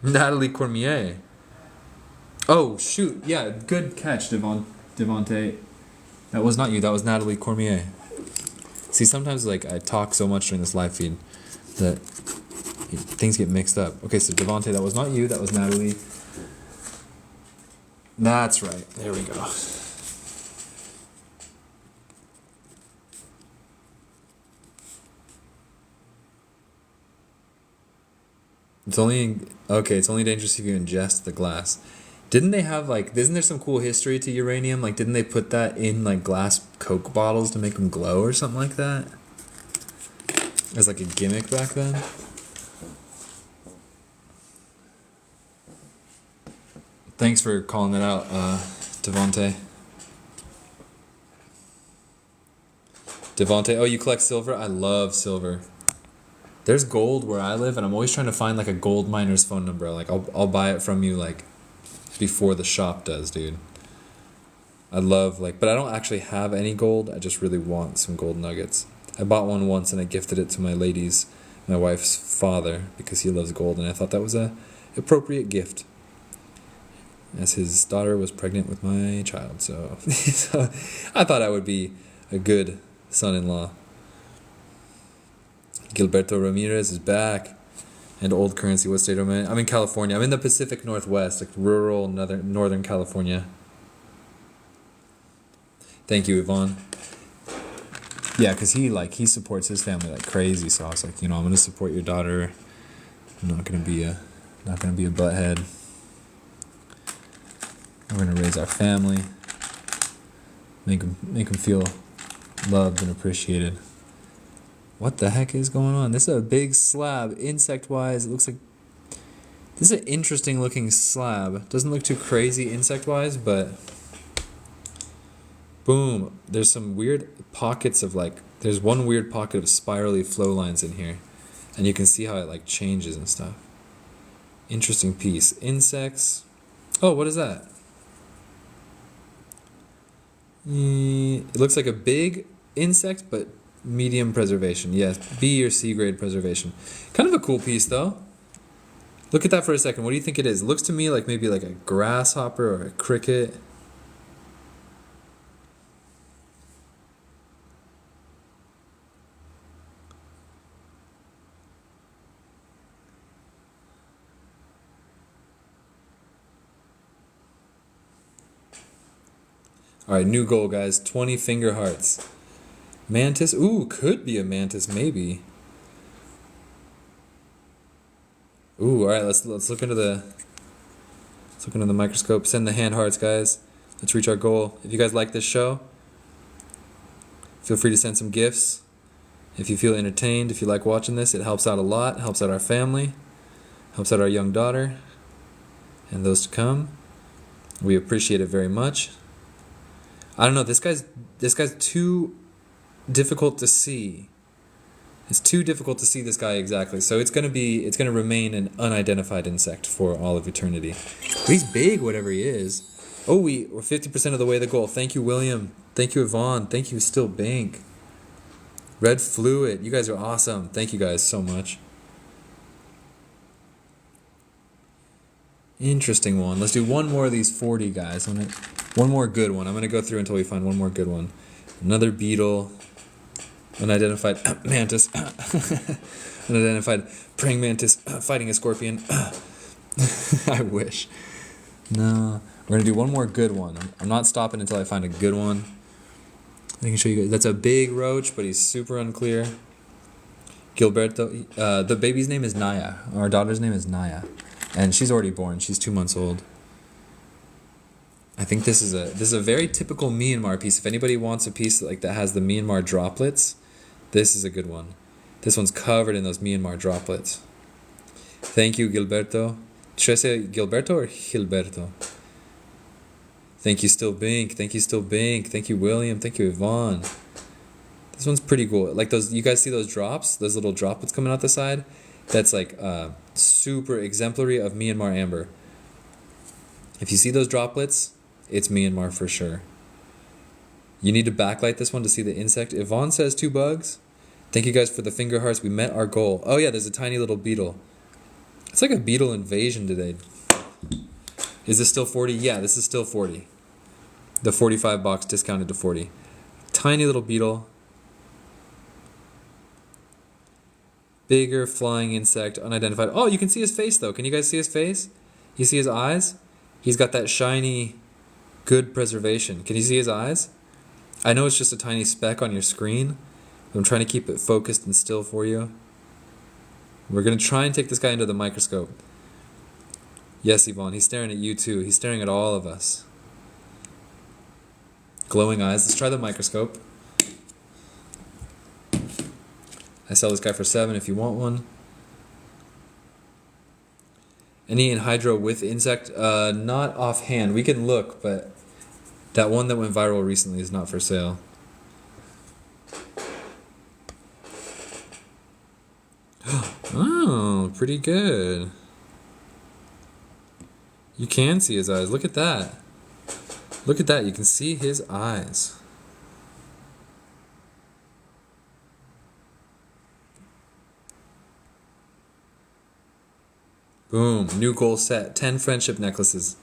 Speaker 1: Natalie Cormier. Oh, shoot. Yeah, good catch, Devontae. That was not you. That was Natalie Cormier. See, sometimes I talk so much during this live feed that things get mixed up. Okay, so Devontae, that was not you. That was Natalie. That's right. There we go. It's only okay. It's only dangerous if you ingest the glass. Didn't they have like? Isn't there some cool history to uranium? Like, didn't they put that in like glass Coke bottles to make them glow or something like that? As like a gimmick back then. Thanks for calling that out, Devonte. Devonte, oh, you collect silver? I love silver. There's gold where I live, and I'm always trying to find like a gold miner's phone number. Like I'll buy it from you like before the shop does, dude. I love like, but I don't actually have any gold. I just really want some gold nuggets. I bought one once and I gifted it to my wife's father because he loves gold, and I thought that was a appropriate gift. As his daughter was pregnant with my child, so, so I thought I would be a good son-in-law. Gilberto Ramirez is back. And old currency, what state am I in? I'm in California. I'm in the Pacific Northwest, like rural northern California. Thank you, Yvonne. Yeah, because he supports his family like crazy, so I was like, I'm gonna support your daughter. I'm not gonna be a butthead. We're gonna raise our family. Make them feel loved and appreciated. What the heck is going on? This is a big slab. Insect-wise, it looks like... This is an interesting looking slab. Doesn't look too crazy insect-wise, but... Boom. There's some weird pockets of like... There's one weird pocket of spirally flow lines in here. And you can see how it like changes and stuff. Interesting piece. Insects. Oh, what is that? It looks like a big insect, but... medium preservation. Yes, B or C grade preservation. Kind of a cool piece though. Look at that for a second. What do you think it is? It looks to me like maybe like a grasshopper or a cricket. Alright, new goal, guys. 20 finger hearts. Mantis? Ooh, could be a mantis, maybe. Ooh, alright, let's look into the microscope. Send the hand hearts, guys. Let's reach our goal. If you guys like this show, feel free to send some gifts. If you feel entertained, if you like watching this, it helps out a lot. It helps out our family. Helps out our young daughter. And those to come. We appreciate it very much. I don't know, this guy's too difficult to see. It's too difficult to see this guy exactly. So it's gonna remain an unidentified insect for all of eternity. But he's big, whatever he is. Oh, we're 50% of the way to the goal. Thank you, William. Thank you, Yvonne. Thank you, Still Bank. Red Fluid. You guys are awesome. Thank you guys so much. Interesting one. Let's do one more of these 40 guys. One more good one. I'm gonna go through until we find one more good one. Another beetle. Unidentified mantis. Unidentified praying mantis fighting a scorpion. I wish. No. We're going to do one more good one. I'm not stopping until I find a good one. I can show you guys. That's a big roach, but he's super unclear. Gilberto. The baby's name is Naya. Our daughter's name is Naya. And she's already born. She's 2 months old. I think this is a very typical Myanmar piece. If anybody wants a piece like that has the Myanmar droplets, this is a good one. This one's covered in those Myanmar droplets. Thank you, Gilberto. Should I say Gilberto or Gilberto? Thank you, Still Bink. Thank you, Still Bink. Thank you, William. Thank you, Yvonne. This one's pretty cool. Like those, you guys see those drops? Those little droplets coming out the side? That's like super exemplary of Myanmar amber. If you see those droplets, it's Myanmar for sure. You need to backlight this one to see the insect. Yvonne says 2 bugs. Thank you guys for the finger hearts. We met our goal. Oh yeah, there's a tiny little beetle. It's like a beetle invasion today. Is this still 40? Yeah, this is still 40. The 45 box discounted to 40. Tiny little beetle. Bigger flying insect, unidentified. Oh, you can see his face though. Can you guys see his face? You see his eyes? He's got that shiny, good preservation. Can you see his eyes? I know it's just a tiny speck on your screen. I'm trying to keep it focused and still for you. We're going to try and take this guy into the microscope. Yes, Yvonne, he's staring at you too. He's staring at all of us. Glowing eyes. Let's try the microscope. I sell this guy for 7 if you want one. Any anhydro with insect? Not offhand. We can look, but that one that went viral recently is not for sale. Oh, pretty good. You can see his eyes. Look at that. Look at that. You can see his eyes. Boom. New goal set. 10 friendship necklaces.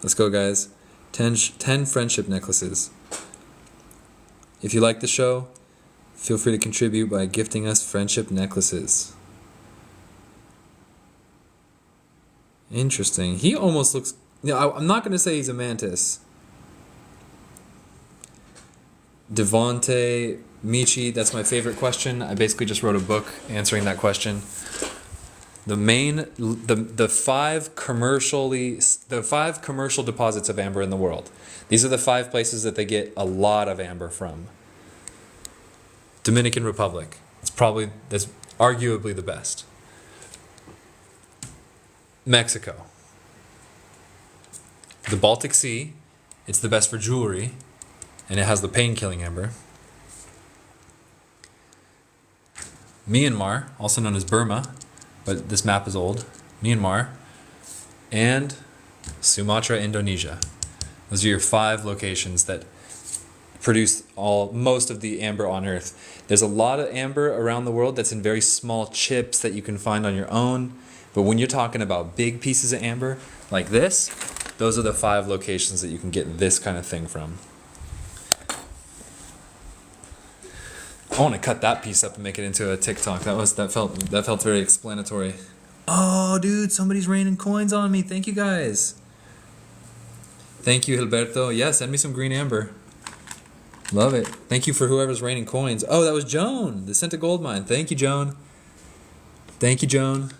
Speaker 1: Let's go, guys. 10 friendship necklaces. If you like the show, feel free to contribute by gifting us friendship necklaces. Interesting. He almost looks... I'm not going to say he's a mantis. Devonte Michi, that's my favorite question. I basically just wrote a book answering that question. The five commercial deposits of amber in the world. These are the 5 places that they get a lot of amber from. Dominican Republic. That's arguably the best. Mexico. The Baltic Sea. It's the best for jewelry, and it has the pain-killing amber. Myanmar, also known as Burma, but this map is old. Myanmar. And Sumatra, Indonesia. Those are your 5 locations that produce most of the amber on Earth. There's a lot of amber around the world that's in very small chips that you can find on your own. But when you're talking about big pieces of amber like this, those are the 5 locations that you can get this kind of thing from. I want to cut that piece up and make it into a TikTok. That felt very explanatory. Oh, dude, somebody's raining coins on me. Thank you, guys. Thank you, Gilberto. Yeah, send me some green amber. Love it. Thank you for whoever's raining coins. Oh, that was Joan, the Senta Gold Mine. Thank you, Joan. Thank you, Joan.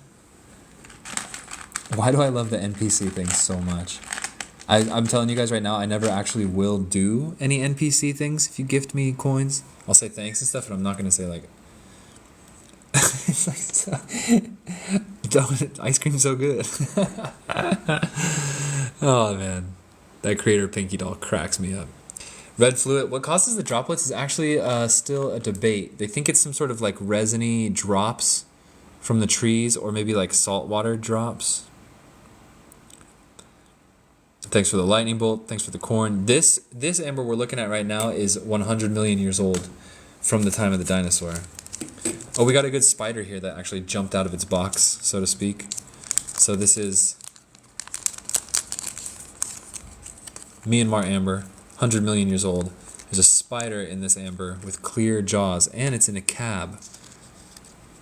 Speaker 1: Why do I love the NPC thing so much? I'm telling you guys right now, I never actually will do any NPC things if you gift me coins. I'll say thanks and stuff, but I'm not going to say like... It's like so... Ice cream's so good. Oh, man. That creator Pinky Doll cracks me up. Red fluid. What causes the droplets is actually still a debate. They think it's some sort of like resiny drops from the trees, or maybe like saltwater drops. Thanks for the lightning bolt. Thanks for the corn. This amber we're looking at right now is 100 million years old from the time of the dinosaur. Oh, we got a good spider here that actually jumped out of its box, so to speak. So this is Myanmar amber, 100 million years old. There's a spider in this amber with clear jaws, and it's in a cab.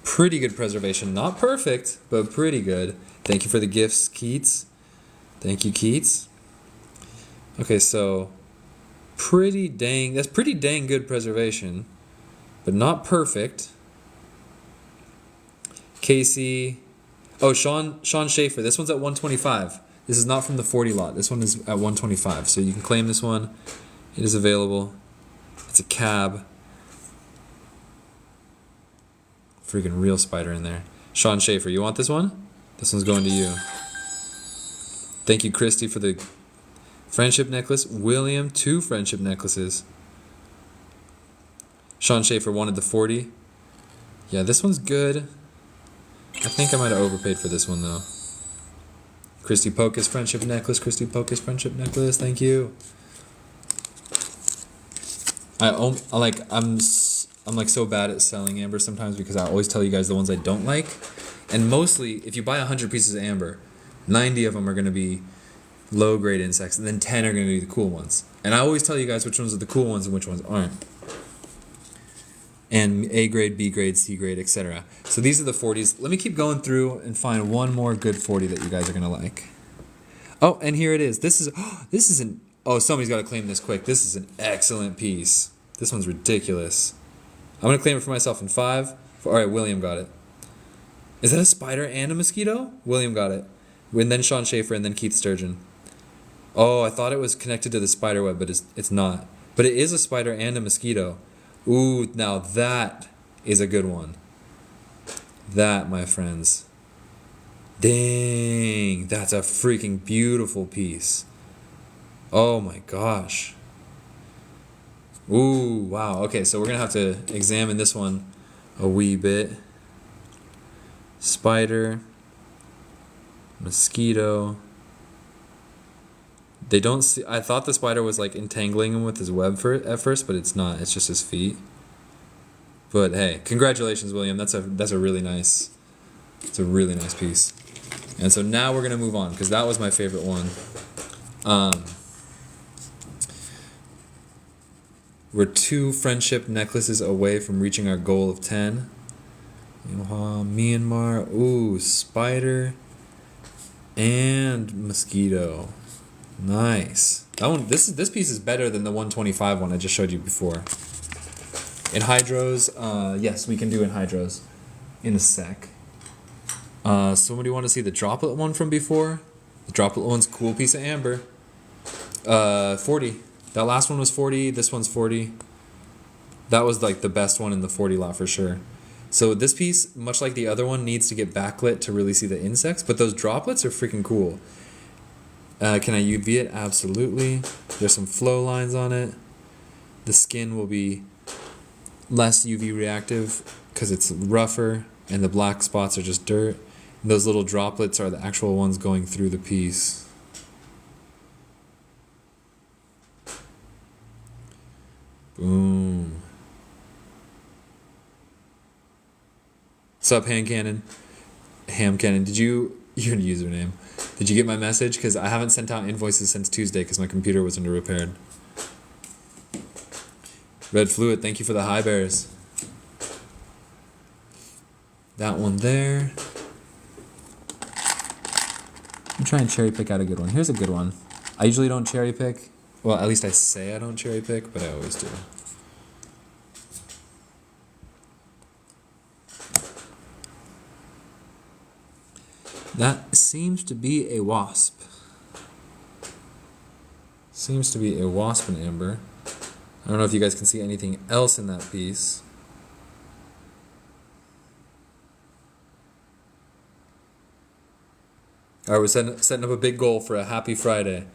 Speaker 1: Pretty good preservation. Not perfect, but pretty good. Thank you for the gifts, Keats. Thank you, Keats. Okay, so that's pretty dang good preservation, but not perfect. Casey, Sean Schaefer, this one's at 125. This is not from the 40 lot. This one is at 125, so you can claim this one. It is available. It's a cab. Freaking real spider in there. Sean Schaefer, you want this one? This one's going to you. Thank you, Christy, for the friendship necklace. William, 2 friendship necklaces. Sean Schaefer wanted the 40. Yeah, this one's good. I think I might have overpaid for this one, though. Christy Pocus friendship necklace. Christy Pocus friendship necklace. Thank you. I'm like so bad at selling amber sometimes because I always tell you guys the ones I don't like. And mostly, if you buy 100 pieces of amber, 90 of them are going to be low-grade insects, and then 10 are going to be the cool ones. And I always tell you guys which ones are the cool ones and which ones aren't. And A grade, B grade, C grade, etc. So these are the 40s. Let me keep going through and find one more good 40 that you guys are going to like. Oh, and here it is. Somebody's got to claim this quick. This is an excellent piece. This one's ridiculous. I'm going to claim it for myself in 5. All right, William got it. Is that a spider and a mosquito? William got it. And then Sean Schaefer and then Keith Sturgeon. Oh, I thought it was connected to the spider web, but it's not. But it is a spider and a mosquito. Ooh, now that is a good one. That, my friends. Dang, that's a freaking beautiful piece. Oh my gosh. Ooh, wow. Okay, so we're going to have to examine this one a wee bit. Spider, mosquito. They don't see. I thought the spider was like entangling him with his web at first, but it's not. It's just his feet. But hey, congratulations, William. That's a really nice. It's a really nice piece. And so now we're gonna move on because that was my favorite one. We're 2 friendship necklaces away from reaching our goal of 10. Myanmar. Ooh, spider and mosquito. Nice. That one. This piece is better than the 125 one I just showed you before. In hydros, yes, we can do in hydros in a sec. Somebody want to see the droplet one from before? The droplet one's a cool piece of amber. 40. That last one was 40. This one's 40. That was like the best one in the 40 lot for sure. So this piece, much like the other one, needs to get backlit to really see the insects. But those droplets are freaking cool. Can I UV it? Absolutely. There's some flow lines on it. The skin will be less UV reactive because it's rougher, and the black spots are just dirt. And those little droplets are the actual ones going through the piece. Boom. What's up, Ham Cannon? Did you... Your username. Did you get my message? Because I haven't sent out invoices since Tuesday because my computer was under repaired. Red Fluid, thank you for the high bears. That one there. I'm trying to cherry pick out a good one. Here's a good one. I usually don't cherry pick. Well, at least I say I don't cherry pick, but I always do. That seems to be a wasp. Seems to be a wasp in amber. I don't know if you guys can see anything else in that piece. All right, we're setting up a big goal for a happy Friday.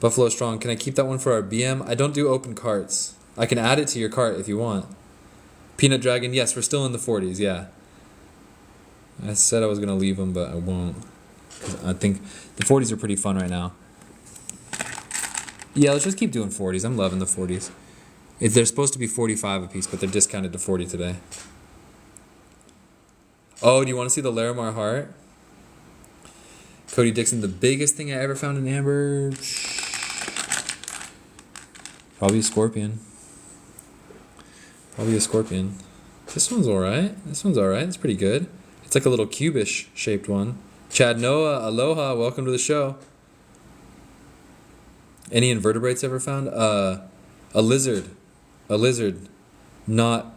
Speaker 1: Buffalo Strong, can I keep that one for our BM? I don't do open carts. I can add it to your cart if you want. Peanut Dragon, yes, we're still in the 40s, yeah. I said I was going to leave them, but I won't. 'Cause I think the 40s are pretty fun right now. Yeah, let's just keep doing 40s. I'm loving the 40s. They're supposed to be 45 a piece, but they're discounted to 40 today. Oh, do you want to see the Larimar heart? Cody Dixon, the biggest thing I ever found in amber. Probably a scorpion. This one's alright. It's pretty good. It's like a little cubish shaped one. Chad Noah, aloha, welcome to the show. Any invertebrates ever found? A lizard. Not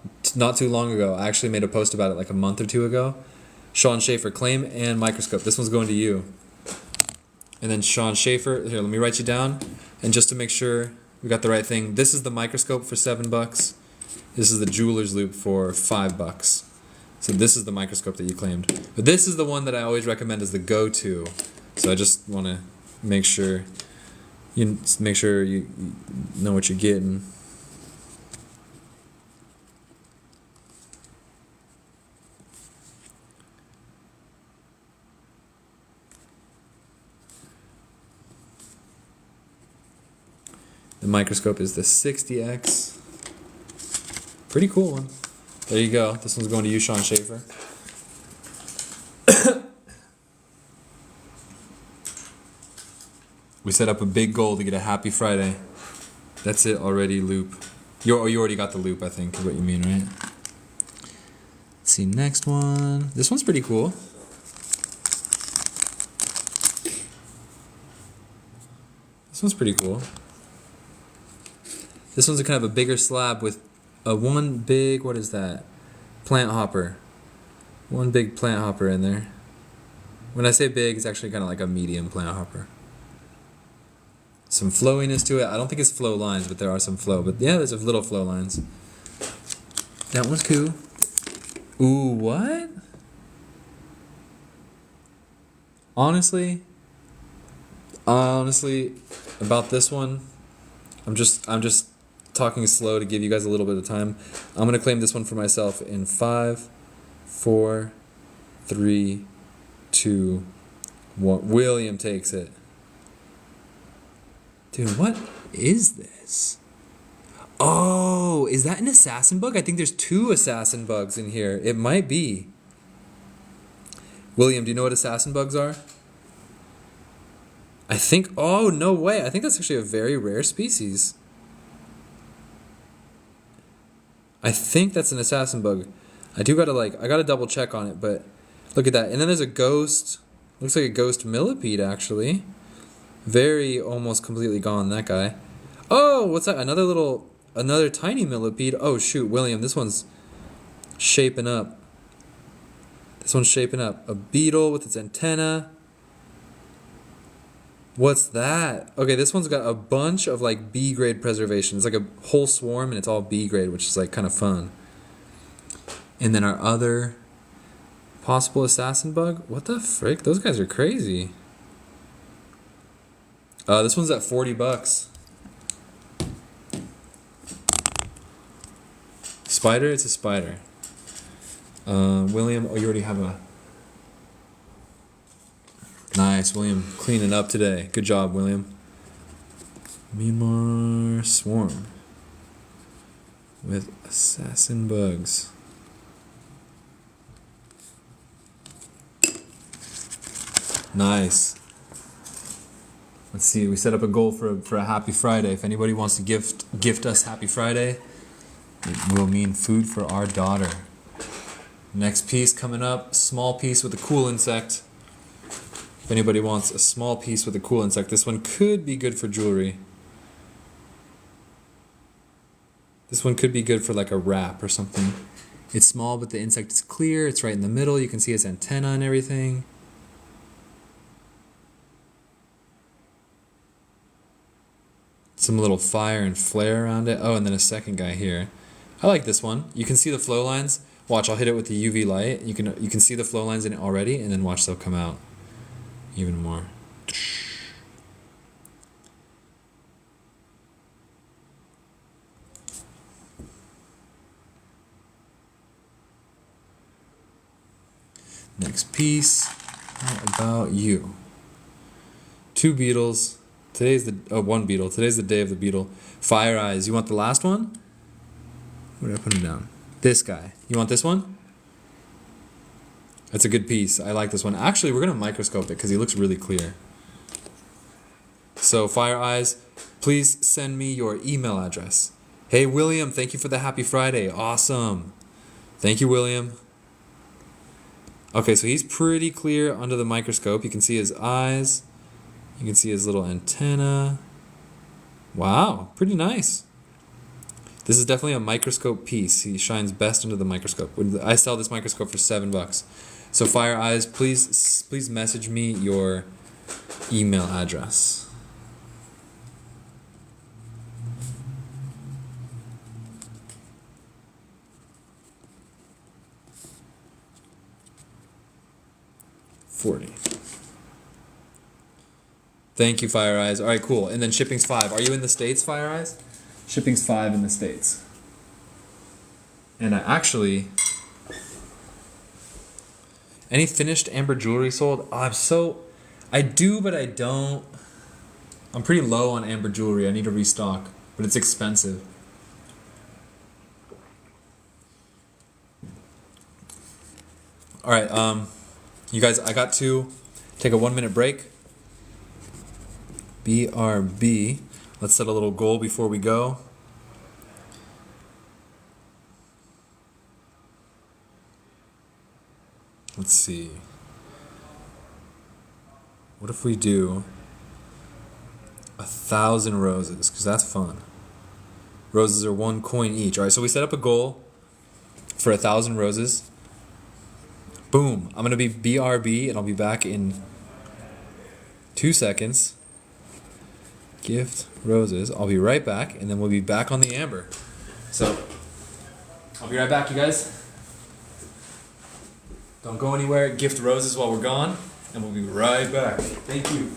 Speaker 1: too long ago. I actually made a post about it like a month or two ago. Sean Schaefer, claim and microscope. This one's going to you. And then Sean Schaefer, here, let me write you down. And just to make sure we got the right thing, this is the microscope for $7. This is the jeweler's loop for $5. So this is the microscope that you claimed. But this is the one that I always recommend as the go-to. So I just want to make sure you know what you're getting. The microscope is the 60X. Pretty cool one. There you go. This one's going to you, Sean Schaefer. We set up a big goal to get a happy Friday. That's it already, loop. You already got the loop, I think, is what you mean, right? Let's see, next one. This one's pretty cool. This one's a kind of a bigger slab with a one big, what is that? Plant hopper. One big plant hopper in there. When I say big, it's actually kind of like a medium plant hopper. Some flowiness to it. I don't think it's flow lines, but there are some flow. But yeah, there's a little flow lines. That one's cool. Ooh, what? Honestly, about this one, I'm just talking slow to give you guys a little bit of time. I'm gonna claim this one for myself in 5, 4, 3, 2, 1. William takes it. Dude, what is this? Oh, is that an assassin bug? I think there's 2 assassin bugs in here. It might be. William, do you know what assassin bugs are? I think, oh, no way. I think that's actually a very rare species. I think that's an assassin bug. I gotta double check on it, but look at that. And then there's a ghost. Looks like a ghost millipede, actually. Very almost completely gone, that guy. Oh, what's that? Another tiny millipede. Oh, shoot, William, this one's shaping up. A beetle with its antenna. What's that? Okay, this one's got a bunch of like B grade preservation. It's like a whole swarm and it's all B grade, which is like kind of fun. And then our other possible assassin bug. What the frick? Those guys are crazy. This one's at $40. Spider? It's a spider. William, oh, you already have a... Nice, William, cleaning up today. Good job, William. Myanmar swarm with assassin bugs. Nice. Let's see, we set up a goal for a Happy Friday. If anybody wants to gift us Happy Friday, it will mean food for our daughter. Next piece coming up, small piece with a cool insect. If anybody wants a small piece with a cool insect, this one could be good for jewelry. This one could be good for like a wrap or something. It's small, but the insect is clear. It's right in the middle. You can see its antenna and everything. Some little fire and flare around it. Oh, and then a second guy here. I like this one. You can see the flow lines. Watch, I'll hit it with the UV light. You can see the flow lines in it already, and then watch they'll come out even more. Next piece. How about you? 2 beetles. One beetle. Today's the day of the beetle. Fire eyes. You want the last one? Where did I put him down? This guy. You want this one? That's a good piece. I like this one. Actually, we're going to microscope it because he looks really clear. So, Fire Eyes, please send me your email address. Hey, William, thank you for the Happy Friday. Awesome. Thank you, William. Okay, so he's pretty clear under the microscope. You can see his eyes. You can see his little antenna. Wow, pretty nice. This is definitely a microscope piece. He shines best under the microscope. I sell this microscope for $7. So Fire Eyes, please message me your email address. $40. Thank you, Fire Eyes. All right, cool. And then shipping's $5. Are you in the States, Fire Eyes? Shipping's $5 in the States. And I actually... Any finished amber jewelry sold? I do, but I don't. I'm pretty low on amber jewelry. I need to restock, but it's expensive. All right, you guys, I got to take a 1-minute break. BRB. Let's set a little goal before we go. Let's see. What if we do 1,000 roses? Because that's fun. Roses are 1 coin each. All right, so we set up a goal for 1,000 roses. Boom. I'm going to be BRB, and I'll be back in 2 seconds. Gift roses. I'll be right back, and then we'll be back on the amber. So, I'll be right back, you guys. Don't go anywhere. Gift roses while we're gone, and we'll be right back. Thank you.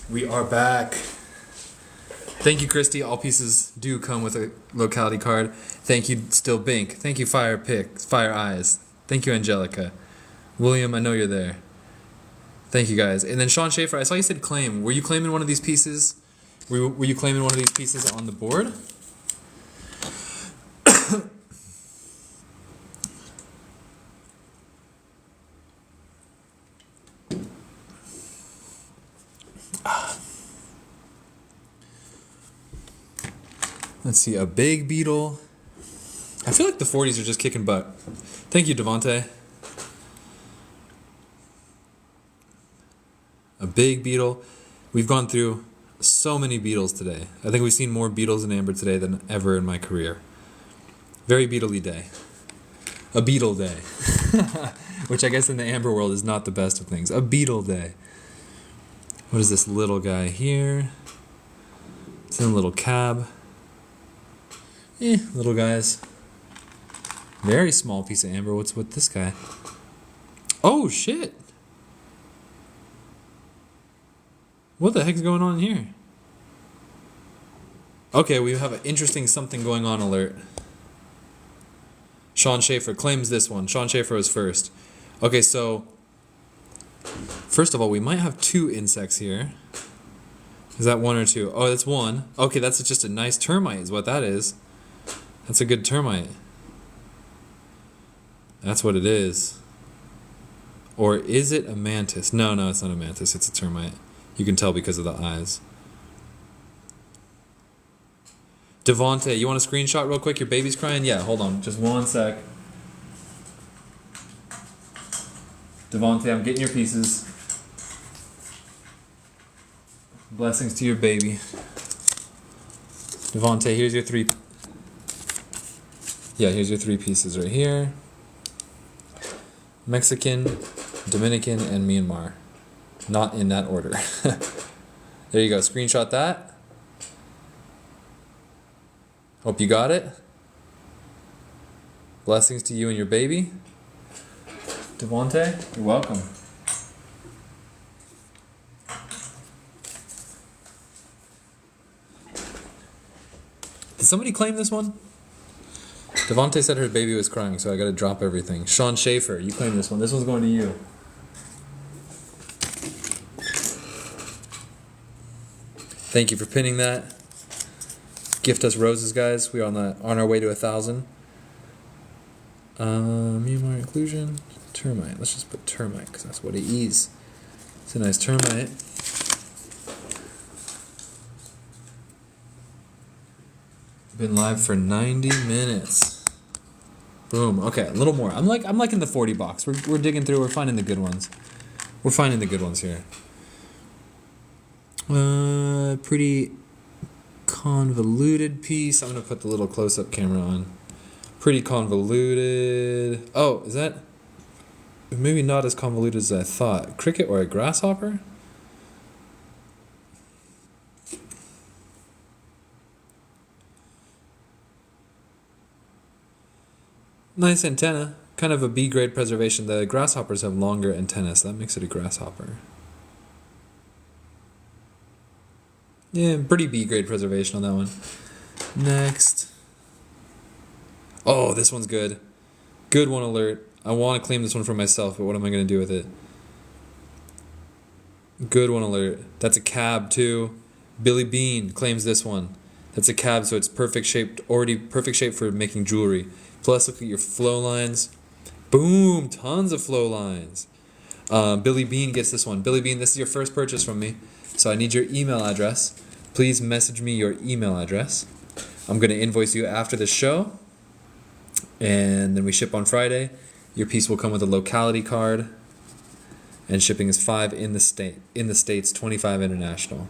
Speaker 1: We are back. Thank you, Christy. All pieces do come with a locality card. Thank you, Still Bink. Thank you, Fire Eyes. Thank you, Angelica. William, I know you're there. Thank you, guys. And then Sean Schaefer, I saw you said claim. Were you claiming one of these pieces? Were you claiming one of these pieces on the board? Let's see, a big beetle. I feel like the 40s are just kicking butt. Thank you, Devontae. A big beetle. We've gone through so many beetles today. I think we've seen more beetles in Amber today than ever in my career. Very beetle-y day. A beetle day. Which I guess in the Amber world is not the best of things. A beetle day. What is this little guy here? It's in a little cab. Little guys. Very small piece of amber. What's with this guy? Oh, shit. What the heck's going on here? Okay, we have an interesting something going on alert. Sean Schaefer claims this one. Sean Schaefer was first. Okay, so first of all, we might have 2 insects here. Is that 1 or 2? Oh, that's 1. Okay, that's just a nice termite is what that is. That's a good termite. That's what it is. Or is it a mantis? No, it's not a mantis. It's a termite. You can tell because of the eyes. Devontae, you want a screenshot real quick? Your baby's crying? Yeah, hold on. Just 1 sec. Devontae, I'm getting your pieces. Blessings to your baby. Devontae, here's your 3... Yeah, here's your 3 pieces right here. Mexican, Dominican, and Myanmar. Not in that order. There you go. Screenshot that. Hope you got it. Blessings to you and your baby. Devontae, you're welcome. Did somebody claim this one? Devontae said her baby was crying, so I gotta drop everything. Sean Schaefer, you claim this one. This one's going to you.
Speaker 2: Thank you for pinning that. Gift us roses, guys. We are on our way to 1,000. Myanmar inclusion. Termite. Let's just put termite because that's what it is. It's a nice termite. Been live for 90 minutes. Boom. Okay, a little more. I'm like in the 40 box. We're digging through. We're finding the good ones. We're finding the good ones here. Pretty convoluted piece. I'm gonna put the little close-up camera on. Pretty convoluted. Oh, is that maybe not as convoluted as I thought? Cricket or a grasshopper? Nice antenna. Kind of a B grade preservation. The grasshoppers have longer antennas, so that makes it a grasshopper. Yeah, pretty B grade preservation on that one. Next. Oh, this one's good. Good one alert. I want to claim this one for myself, but what am I going to do with it? Good one alert. That's a cab too. Billy Bean claims this one. That's a cab, so it's perfect shaped, already perfect shape for making jewelry. Plus, look at your flow lines. Boom, tons of flow lines. Billy Bean gets this one. Billy Bean, this is your first purchase from me, so I need your email address. Please message me your email address. I'm going to invoice you after the show, and then we ship on Friday. Your piece will come with a locality card, and shipping is $5 in the States, $25 international.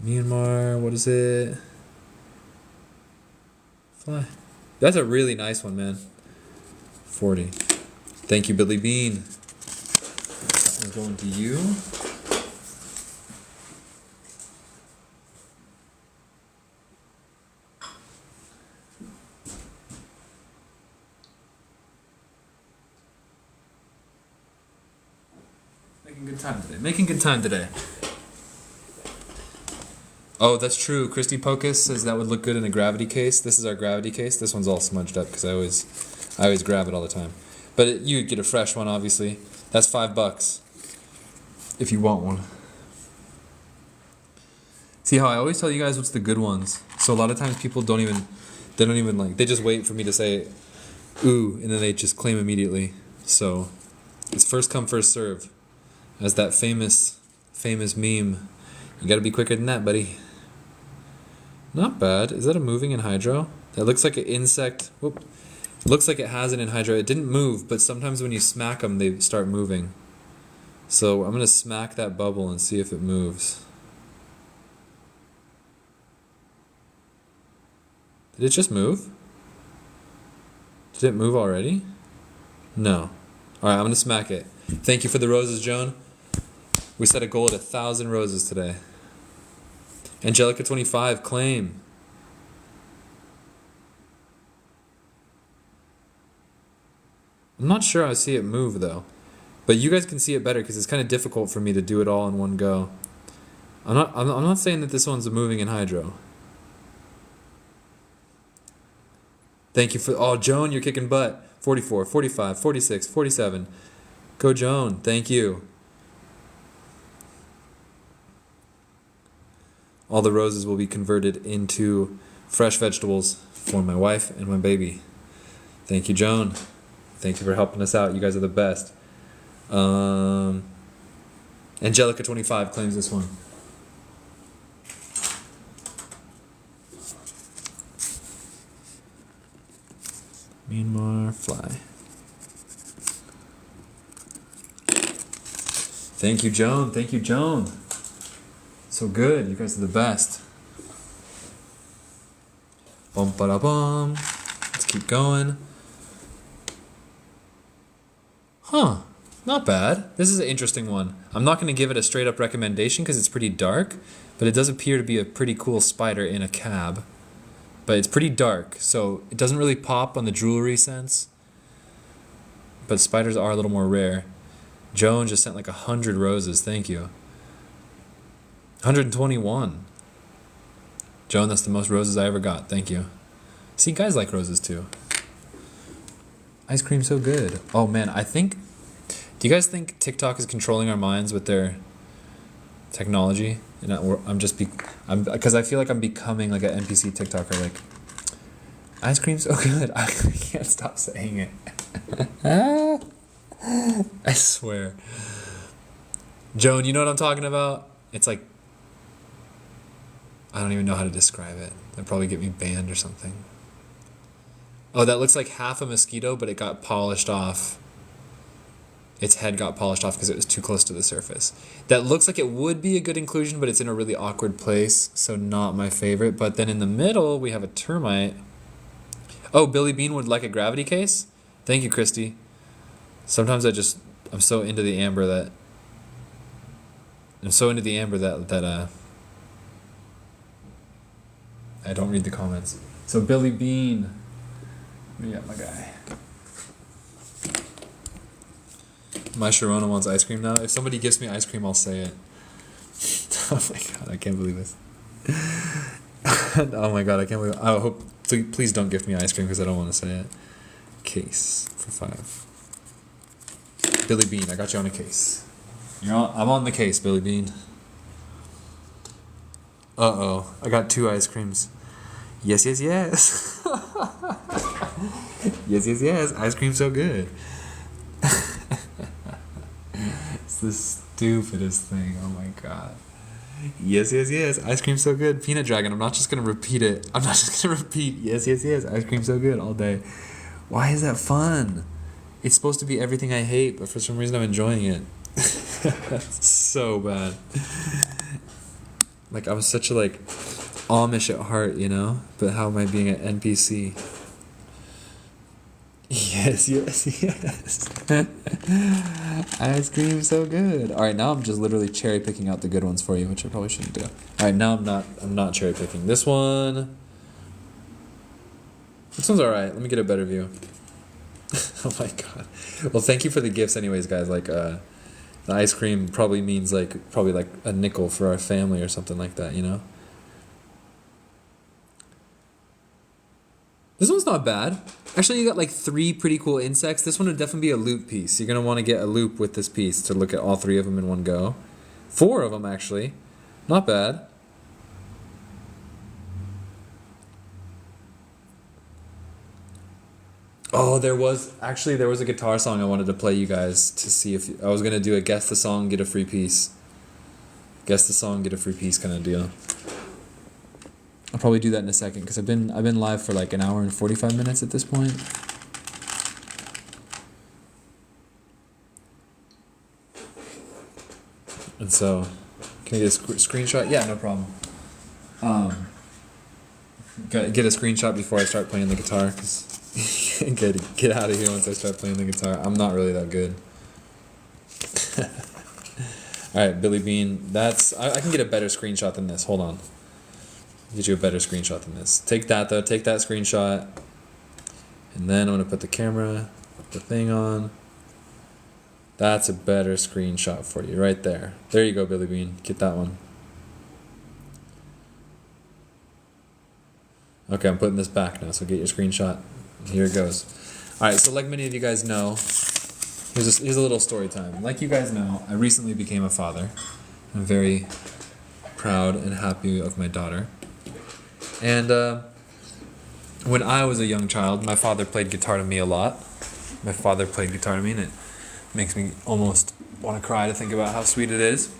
Speaker 2: Myanmar, what is it? Fly. That's a really nice one, man. 40. Thank you, Billy Bean. That one's going to you. Making good time today. Making good time today. Oh, that's true. Christy Pocus says that would look good in a gravity case. This is our gravity case. This one's all smudged up because I always grab it all the time. But you get a fresh one, obviously. That's $5 if you want one. See how I always tell you guys what's the good ones. So a lot of times people don't even they just wait for me to say ooh, and then they just claim immediately. So it's first come, first serve. As that famous meme. You gotta be quicker than that, buddy. Not bad. Is that a moving anhydro? That looks like an insect. Whoop. Looks like it has an anhydro. It didn't move, but sometimes when you smack them, they start moving. So I'm gonna smack that bubble and see if it moves. Did it just move? Did it move already? No. Alright, I'm gonna smack it. Thank you for the roses, Joan. We set a goal at 1,000 roses today. Angelica 25, claim. I'm not sure I see it move though. But you guys can see it better because it's kind of difficult for me to do it all in one go. I'm not saying that this one's a moving anhydro. Thank you for... Oh, Joan, you're kicking butt. 44, 45, 46, 47. Go, Joan. Thank you. All the roses will be converted into fresh vegetables for my wife and my baby. Thank you, Joan. Thank you for helping us out. You guys are the best. Angelica 25 claims this one. Myanmar fly. Thank you, Joan. Thank you, Joan. So good. You guys are the best. Bum ba da bum. Let's keep going. Huh. Not bad. This is an interesting one. I'm not going to give it a straight up recommendation because it's pretty dark, but it does appear to be a pretty cool spider in a cab. But it's pretty dark, so it doesn't really pop on the jewelry sense. But spiders are a little more rare. Joan just sent like 100 roses. Thank you. 121. Joan, that's the most roses I ever got. Thank you. See, guys like roses too. Ice cream's so good. Oh man, I think... Do you guys think TikTok is controlling our minds with their technology, and I'm because I feel like I'm becoming like an NPC TikToker. Like, ice cream's so good. I can't stop saying it. I swear. Joan, you know what I'm talking about? It's like, I don't even know how to describe it. That'd probably get me banned or something. Oh, that looks like half a mosquito, but it got polished off. Its head got polished off because it was too close to the surface. That looks like it would be a good inclusion, but it's in a really awkward place, so not my favorite. But then in the middle, we have a termite. Oh, Billy Bean would like a gravity case? Thank you, Christy. Sometimes I'm so into the amber that I don't read the comments. So Billy Bean. Yeah, my guy. My Sharona wants ice cream now. If somebody gives me ice cream, I'll say it. Oh my god, I can't believe this. Oh my god, I can't believe it. I hope. Please don't give me ice cream because I don't want to say it. Case for 5. Billy Bean, I got you on a case. I'm on the case, Billy Bean. Uh-oh, I got 2 ice creams. Yes, yes, yes. Yes, yes, yes. Ice cream's so good. It's the stupidest thing. Oh my god. Yes, yes, yes. Ice cream's so good. Peanut Dragon. I'm not just going to repeat it. I'm not just going to repeat yes, yes, yes. Ice cream's so good all day. Why is that fun? It's supposed to be everything I hate, but for some reason I'm enjoying it. So bad. Like, I'm such a, like, Amish at heart, you know? But how am I being an NPC? Yes, yes, yes. Ice cream so good. All right, now I'm just literally cherry picking out the good ones for you, which I probably shouldn't do. All right, now I'm not cherry picking. This one's all right. Let me get a better view. Oh my god. Well, thank you for the gifts anyways, guys. Like the ice cream probably means like a nickel for our family or something like that, you know? This one's not bad. Actually, you got like 3 pretty cool insects. This one would definitely be a loop piece. You're going to want to get a loop with this piece to look at all 3 of them in one go. 4 of them, actually. Not bad. Oh, there was a guitar song I wanted to play you guys to see if I was going to do a guess the song, get a free piece. Guess the song, get a free piece kind of deal. I'll probably do that in a second because I've been live for like an hour and 45 minutes at this point. And so, can I get a screenshot? Yeah, no problem. Get a screenshot before I start playing the guitar because get out of here once I start playing the guitar. I'm not really that good. All right, Billy Bean. I can get a better screenshot than this. Hold on. Get you a better screenshot than this. Take that though. Take that screenshot. And then I'm gonna put the thing on. That's a better screenshot for you right there. There you go, Billy Bean. Get that one. Okay, I'm putting this back now, so get your screenshot. Here it goes. All right, so like many of you guys know, here's a little story time. Like you guys know, I recently became a father. I'm very proud and happy of my daughter. And when I was a young child, my father played guitar to me a lot. My father played guitar to me, and it makes me almost want to cry to think about how sweet it is.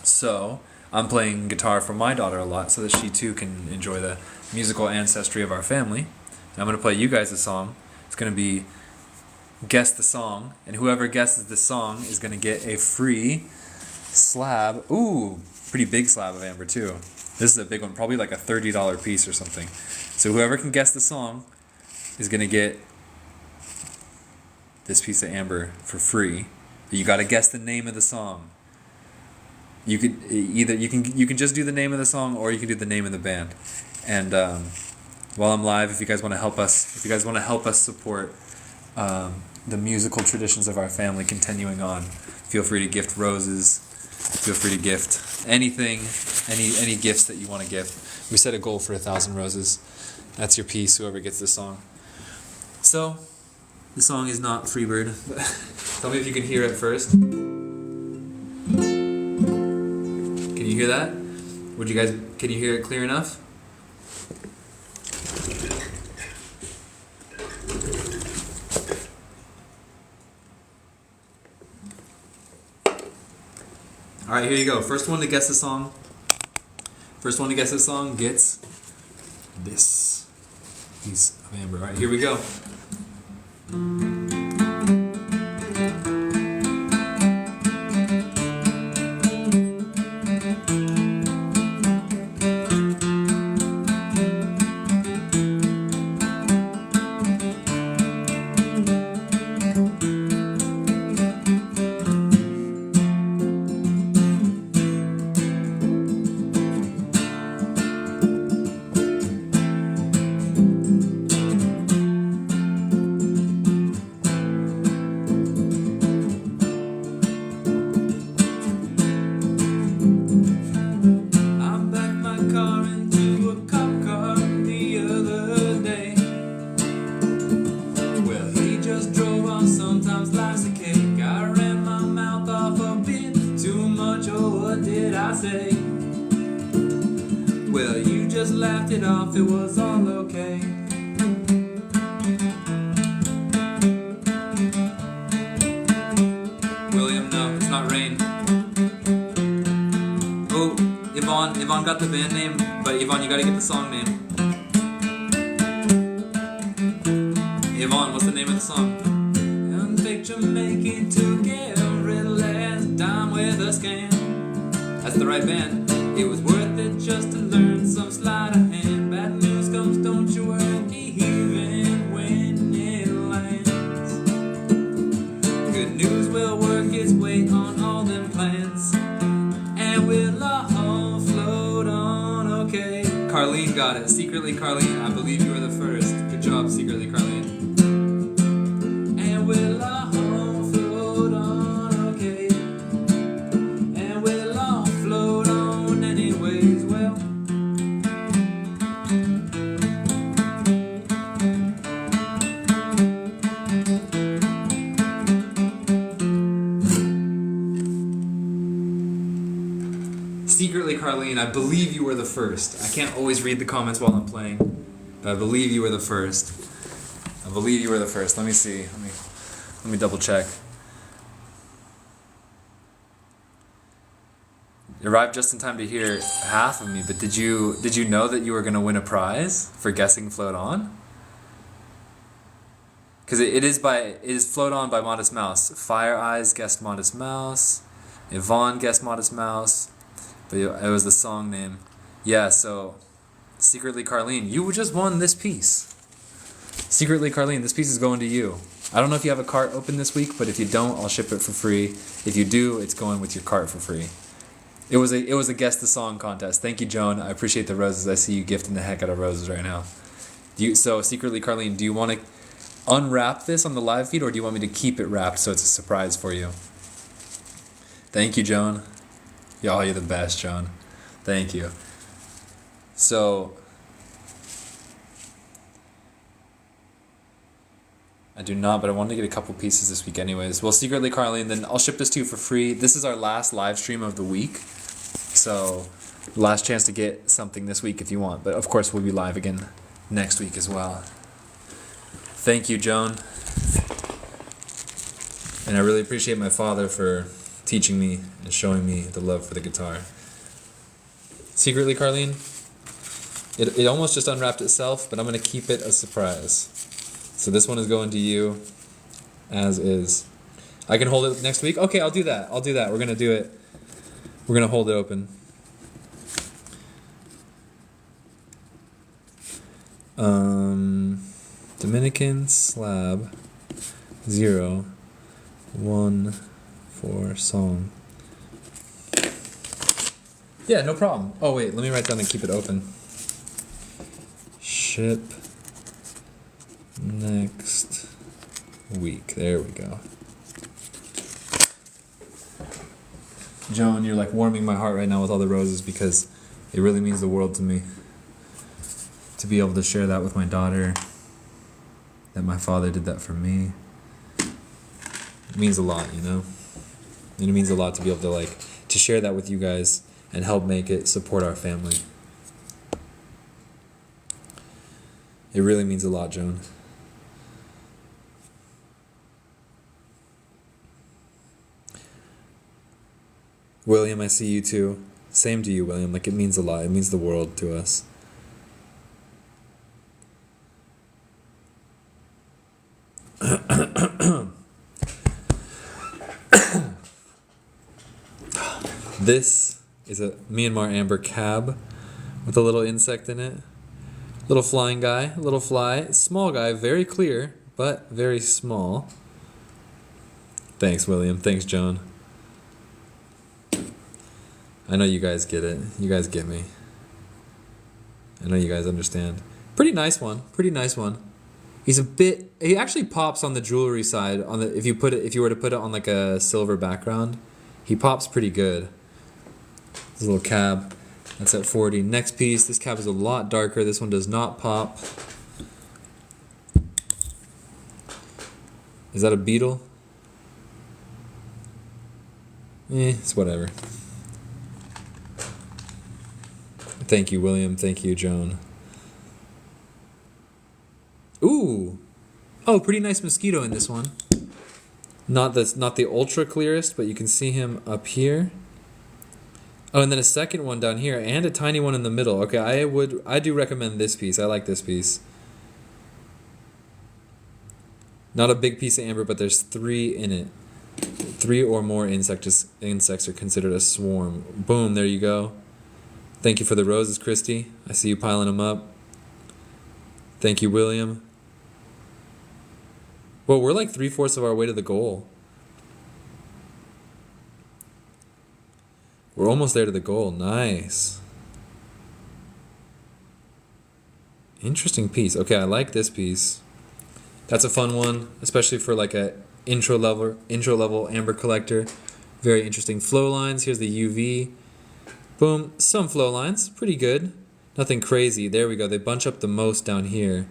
Speaker 2: So I'm playing guitar for my daughter a lot so that she too can enjoy the musical ancestry of our family. And I'm going to play you guys a song. It's going to be Guess the Song, and whoever guesses the song is going to get a free slab. Ooh, pretty big slab of amber too. This is a big one, probably like a $30 piece or something. So whoever can guess the song is going to get this piece of amber for free. But you got to guess the name of the song. You can just do the name of the song, or you can do the name of the band. And while I'm live, if you guys want to help us support the musical traditions of our family continuing on, feel free to gift roses. Feel free to gift anything, any gifts that you want to gift. We set a goal for 1,000 roses. That's your piece, whoever gets this song. So, the song is not Freebird. Tell me if you can hear it first. hear that? Can you hear it clear enough? All right, here you go. First one to guess the song. First one to guess the song gets this piece of amber. All right, here we go. Well, you just laughed it off, it was all okay. William, no, it's not Rain. Oh, Yvonne got the band name, but Yvonne, you gotta get the song name. Yvonne, what's the name of the song? And picture making together at last, dime with a scam. That's the right band. It was worth it just to learn some sleight of hand. Bad news comes, don't you worry, even when it lands. Good news will work its way on all them plans, and we'll all float on, okay. Carlene got it. Secretly, Carlene, I believe you were the first. Good job, Secretly, Carlene. And we'll all float on, okay. And we'll all float on anyways, well. Secretly, Carlene, I believe you were the first. I can't always read the comments while I'm playing, but I believe you were the first. I believe you were the first. Let me see. Let me double check. You arrived just in time to hear half of me, but did you know that you were going to win a prize for guessing Float On? Because it is Float On by Modest Mouse. Fire Eyes guessed Modest Mouse. Yvonne guessed Modest Mouse. But it was the song name. Yeah, so Secretly, Carlene, you just won this piece. Secretly, Carlene, this piece is going to you. I don't know if you have a cart open this week, but if you don't, I'll ship it for free. If you do, it's going with your cart for free. It was a guess the song contest. Thank you, Joan. I appreciate the roses. I see you gifting the heck out of roses right now. So Secretly, Carlene, do you want to unwrap this on the live feed, or do you want me to keep it wrapped so it's a surprise for you? Thank you, Joan. Y'all, you're the best, John. Thank you. So, I do not, but I wanted to get a couple pieces this week anyways. Well, Secretly, Carlene, then I'll ship this to you for free. This is our last live stream of the week. So, last chance to get something this week if you want. But, of course, we'll be live again next week as well. Thank you, Joan. And I really appreciate my father for teaching me and showing me the love for the guitar. Secretly, Carlene, it almost just unwrapped itself, but I'm going to keep it a surprise. So this one is going to you, as is. I can hold it next week? Okay, I'll do that. We're going to do it. We're going to hold it open. Dominican slab 0 1 4 song. Yeah, no problem. Oh wait, let me write down and keep it open. Ship next week. There we go. Joan, you're like warming my heart right now with all the roses, because it really means the world to me to be able to share that with my daughter, that my father did that for me. It means a lot, you know? And it means a lot to be able to to share that with you guys and help make it support our family. It really means a lot, Joan. William, I see you too. Same to you, William. Like, it means a lot. It means the world to us. This is a Myanmar amber cab with a little insect in it. Little flying guy, little fly, small guy, very clear, but very small. Thanks, William. Thanks, Joan. I know you guys get it. You guys get me. I know you guys understand. Pretty nice one. Pretty nice one. He actually pops on the jewelry side on the if you were to put it on like a silver background, he pops pretty good. This little cab. That's at 40. Next piece, this cab is a lot darker. This one does not pop. Is that a beetle? It's whatever. Thank you, William. Thank you, Joan. Ooh! Oh, pretty nice mosquito in this one. Not the ultra clearest, but you can see him up here. Oh, and then a second one down here, and a tiny one in the middle. Okay, I do recommend this piece. I like this piece. Not a big piece of amber, but there's 3 in it. 3 or more insects are considered a swarm. Boom, there you go. Thank you for the roses, Christy. I see you piling them up. Thank you, William. Well, we're like 3/4 of our way to the goal. We're almost there to the goal. Nice. Interesting piece. Okay, I like this piece. That's a fun one, especially for like a intro level amber collector. Very interesting flow lines. Here's the UV. Boom. Some flow lines. Pretty good. Nothing crazy. There we go. They bunch up the most down here.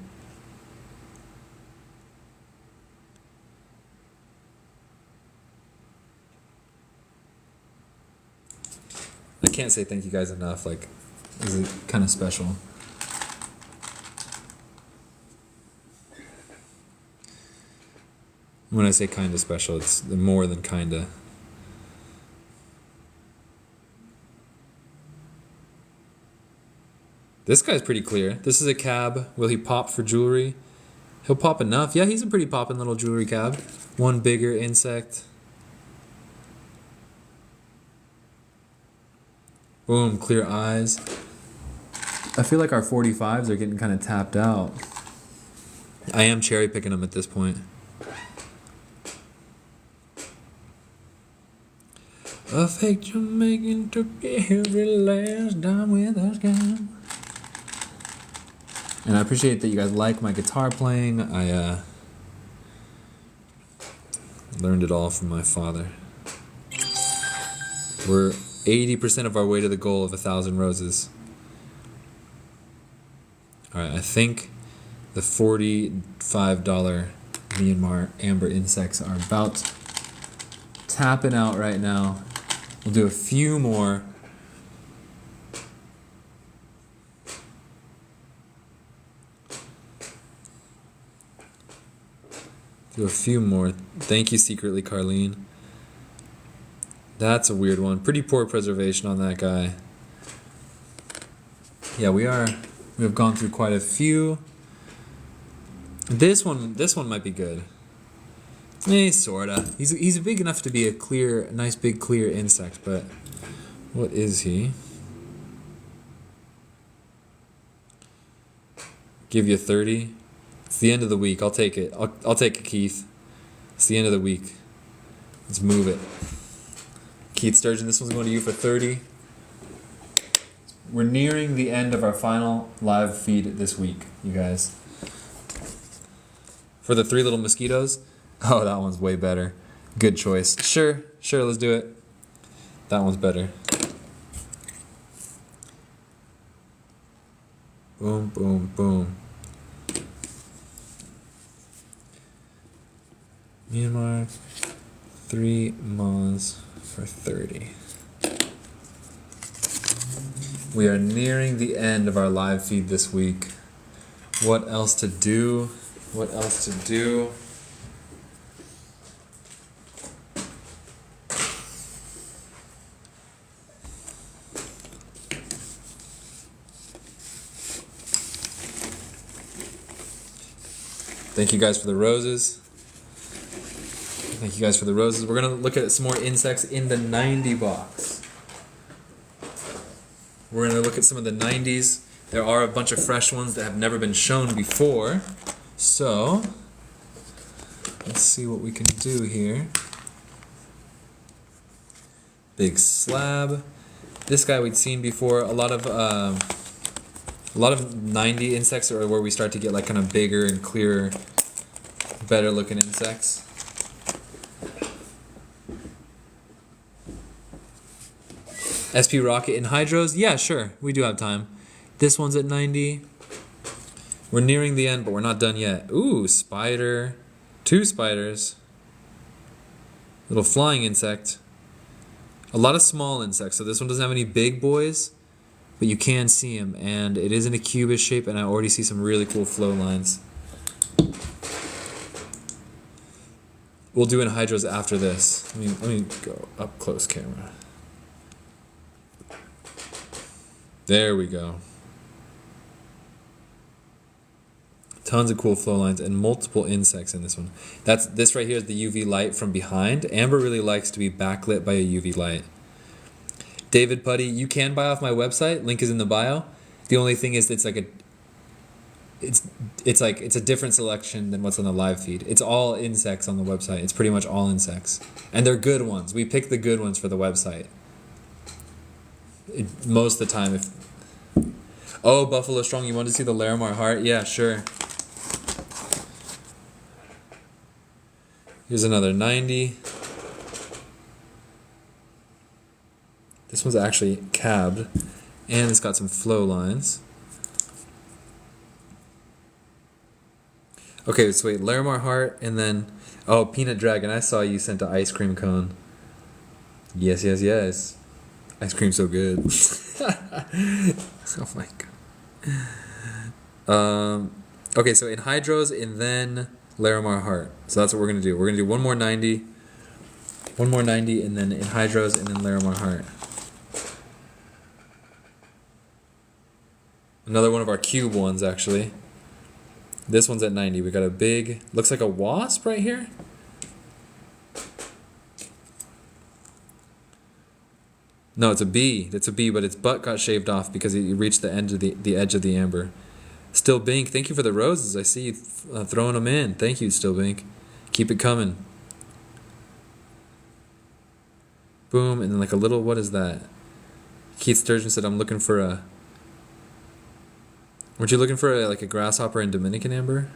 Speaker 2: I can't say thank you guys enough. Like, this is kind of special. When I say kind of special, it's more than kinda. This guy's pretty clear. This is a cab. Will he pop for jewelry? He'll pop enough. Yeah, he's a pretty poppin' little jewelry cab. One bigger insect. Boom, clear eyes. I feel like our 45s are getting kind of tapped out. I am cherry picking them at this point. A fake Jamaican took every last dime with us game. And I appreciate that you guys like my guitar playing. I learned it all from my father. We're 80% of our way to the goal of 1,000 roses. Alright, I think the $45 Myanmar amber insects are about tapping out right now. We'll do a few more. Do a few more. Thank you secretly, Carlene. That's a weird one. Pretty poor preservation on that guy. Yeah, we have gone through quite a few. This one might be good. Sorta. He's big enough to be a nice big clear insect, but what is he? Give you 30. It's the end of the week. I'll take it. I'll take it, Keith. It's the end of the week. Let's move it. Keith Sturgeon, this one's going to you for 30. We're nearing the end of our final live feed this week, you guys. For the 3 little mosquitoes. Oh, that one's way better. Good choice. Sure, let's do it. That one's better. Boom, boom, boom. Myanmar, 3 moths for 30. We are nearing the end of our live feed this week. What else to do? What else to do? Thank you guys for the roses. Thank you guys for the roses. We're going to look at some more insects in the 90 box. We're going to look at some of the 90s. There are a bunch of fresh ones that have never been shown before. So, let's see what we can do here. Big slab. This guy we'd seen before. A lot of 90 insects are where we start to get like kind of bigger and clearer, better looking insects. SP Rocket in Hydros? Yeah, sure. We do have time. This one's at 90. We're nearing the end, but we're not done yet. Ooh, spider. 2 spiders. Little flying insect. A lot of small insects. So this one doesn't have any big boys, but you can see them. And it is in a cubist shape, and I already see some really cool flow lines. We'll do in Hydros after this. Let me go up close camera. There we go. Tons of cool flow lines and multiple insects in this one. This right here is the UV light from behind. Amber really likes to be backlit by a UV light. David Putty, you can buy off my website. Link is in the bio. The only thing is it's a different selection than what's on the live feed. It's all insects on the website. It's pretty much all insects. And they're good ones. We pick the good ones for the website. Most of the time. Oh, Buffalo Strong, you want to see the Larimar heart? Yeah, sure. Here's another 90. This one's actually cabbed, and it's got some flow lines. Okay, so wait, Larimar heart, and then, oh, Peanut Dragon, I saw you sent an ice cream cone. Yes, yes, yes. Ice cream's so good. Oh my god. Okay, so in Hydros and then Larimar heart. So that's what we're gonna do. We're gonna do one more 90, and then in Hydros and then Larimar heart. Another one of our cube ones actually. This one's at 90. We got a big, looks like a wasp right here. No, it's a bee. It's a bee, but its butt got shaved off because it reached the end of the edge of the amber. Still Bink, thank you for the roses. I see you throwing them in. Thank you, Still Bink. Keep it coming. Boom, and then like a little, what is that? Keith Sturgeon said, I'm looking for a... Weren't you looking for like a grasshopper in Dominican amber?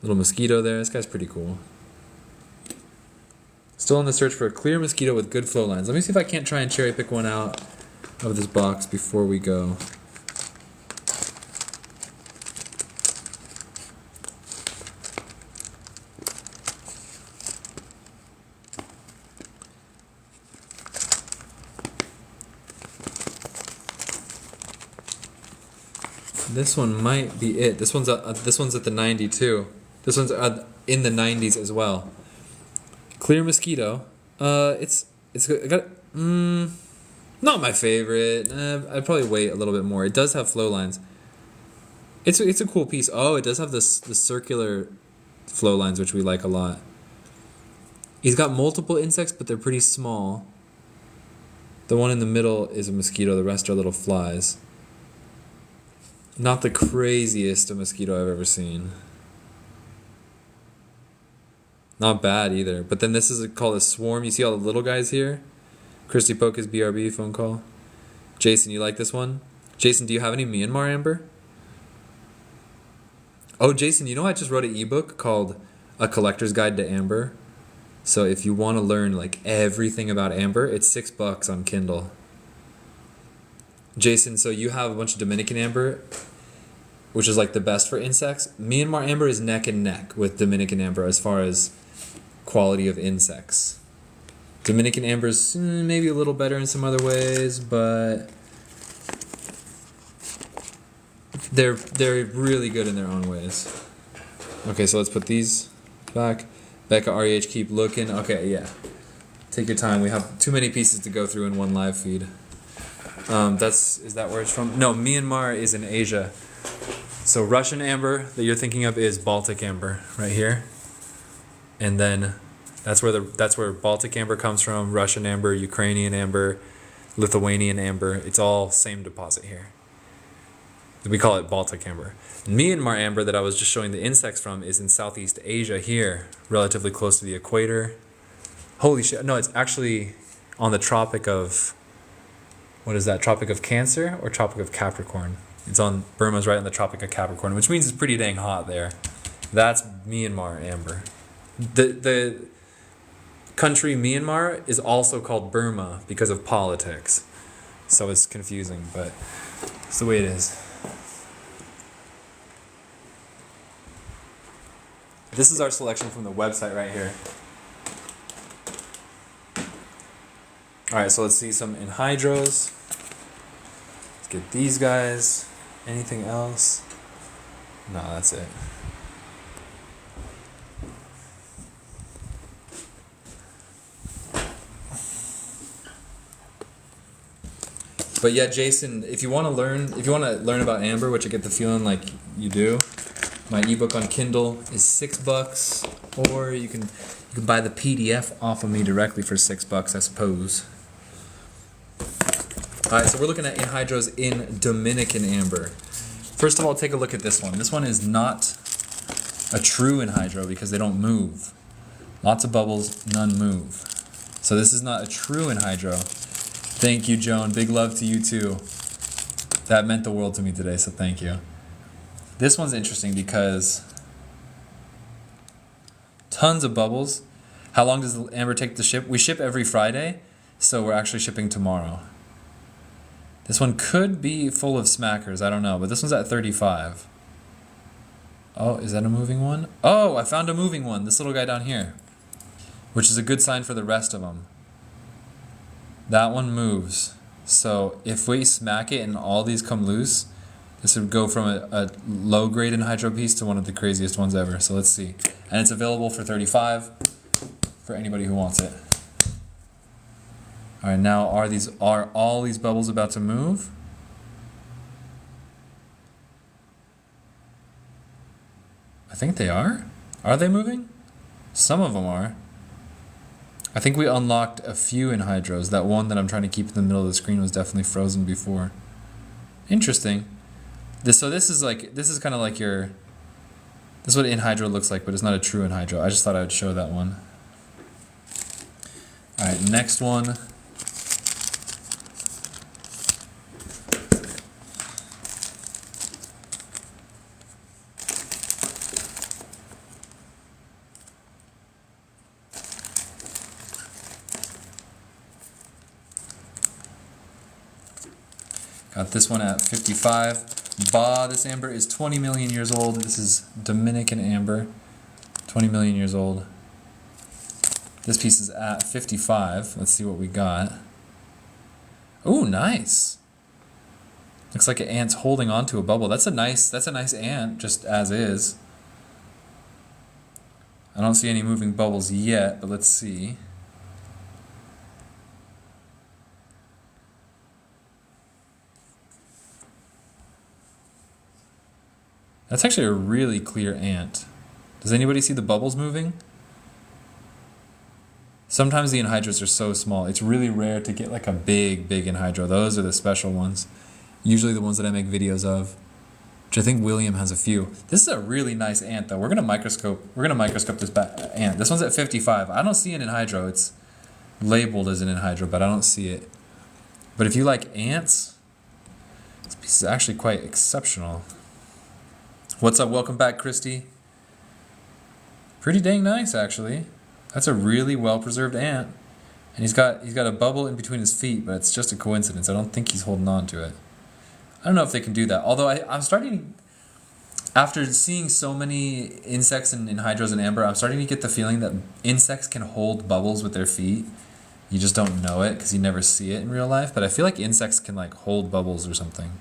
Speaker 2: Little mosquito there. This guy's pretty cool. Still on the search for a clear mosquito with good flow lines. Let me see if I can't try and cherry pick one out of this box before we go. This one might be it. This one's at the 90 too. This one's in the 90s as well. Clear mosquito. It's got not my favorite. I'd probably wait a little bit more. It does have flow lines. It's a cool piece. Oh, it does have the circular flow lines, which we like a lot. He's got multiple insects, but they're pretty small. The one in the middle is a mosquito. The rest are little flies. Not the craziest mosquito I've ever seen. Not bad either. But then this is called a swarm. You see all the little guys here? Christy Poke's BRB phone call. Jason, you like this one? Jason, do you have any Myanmar amber? Oh, Jason, you know I just wrote an ebook called A Collector's Guide to Amber. So if you want to learn like everything about amber, it's $6 on Kindle. Jason, so you have a bunch of Dominican amber, which is like the best for insects. Myanmar amber is neck and neck with Dominican amber as far as quality of insects. Dominican amber's maybe a little better in some other ways, but They're really good in their own ways. Okay, so let's put these back. Becca REH, keep looking. Okay, yeah. Take your time. We have too many pieces to go through in one live feed. Is that where it's from? No, Myanmar is in Asia. So Russian amber that you're thinking of is Baltic amber right here. And then that's where Baltic amber comes from, Russian amber, Ukrainian amber, Lithuanian amber. It's all same deposit here. We call it Baltic amber. Myanmar amber that I was just showing the insects from is in Southeast Asia here, relatively close to the equator. Holy shit. No, it's actually on the Tropic of, what is that? Tropic of Cancer or Tropic of Capricorn? It's on, Burma's right on the Tropic of Capricorn, which means it's pretty dang hot there. That's Myanmar amber. The country Myanmar is also called Burma because of politics. So it's confusing, but it's the way it is. This is our selection from the website right here. Alright, so let's see some anhydrous. Let's get these guys. Anything else? No, that's it. But yeah, Jason, if you want to learn about amber, which I get the feeling like you do, my ebook on Kindle is $6, or you can buy the PDF off of me directly for $6, I suppose. Alright, so we're looking at anhydrous in Dominican amber. First of all, take a look at this one. This one is not a true anhydro because they don't move. Lots of bubbles, none move. So this is not a true anhydro. Thank you, Joan. Big love to you too. That meant the world to me today, so thank you. This one's interesting because tons of bubbles. How long does the amber take to ship? We ship every Friday, so we're actually shipping tomorrow. This one could be full of smackers, I don't know, but this one's at 35. Oh, is that a moving one? Oh, I found a moving one, this little guy down here, which is a good sign for the rest of them. That one moves. So if we smack it and all these come loose, this would go from a low-grade anhydro piece to one of the craziest ones ever. So let's see. And it's available for $35 for anybody who wants it. All right, now are all these bubbles about to move? I think they are. Are they moving? Some of them are. I think we unlocked a few anhydros. That one that I'm trying to keep in the middle of the screen was definitely frozen before. Interesting. This is kind of like your, this is what anhydro looks like, but it's not a true anhydro. I just thought I would show that one. All right, next one. Got this one at 55. This amber is 20 million years old. This is Dominican amber, 20 million years old. This piece is at 55. Let's see what we got. Oh, nice. Looks like an ant's holding onto a bubble. That's a nice ant, just as is. I don't see any moving bubbles yet, but let's see. That's actually a really clear ant. Does anybody see the bubbles moving? Sometimes the anhydros are so small. It's really rare to get like a big anhydro. Those are the special ones. Usually the ones that I make videos of, which I think William has a few. This is a really nice ant though. We're gonna microscope this ant. This one's at 55. I don't see an anhydro. It's labeled as an anhydro, but I don't see it. But if you like ants, this piece is actually quite exceptional. What's up? Welcome back, Christy. Pretty dang nice, actually. That's a really well-preserved ant. And he's got a bubble in between his feet, but it's just a coincidence. I don't think he's holding on to it. I don't know if they can do that. Although I'm starting, after seeing so many insects in anhydrous and amber, I'm starting to get the feeling that insects can hold bubbles with their feet. You just don't know it because you never see it in real life. But I feel like insects can like hold bubbles or something.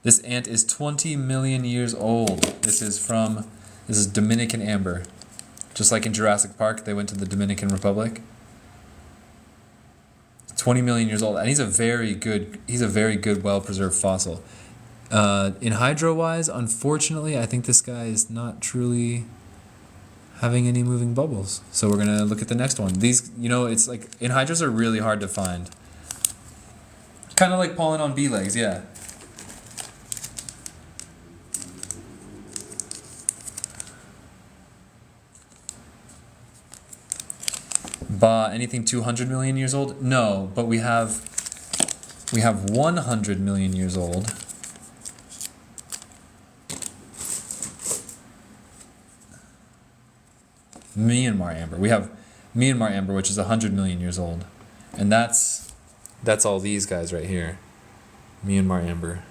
Speaker 2: This ant is 20 million years old. This is Dominican amber. Just like in Jurassic Park, they went to the Dominican Republic. 20 million years old, and he's a very good well-preserved fossil. In hydro-wise, unfortunately, I think this guy is not truly having any moving bubbles. So we're gonna look at the next one. These, it's like, in hydros are really hard to find. Kind of like pollen on bee legs, yeah. Anything 200 million years old? No, but we have 100 million years old. Myanmar amber. We have Myanmar amber, which is 100 million years old. And that's all these guys right here. Myanmar amber.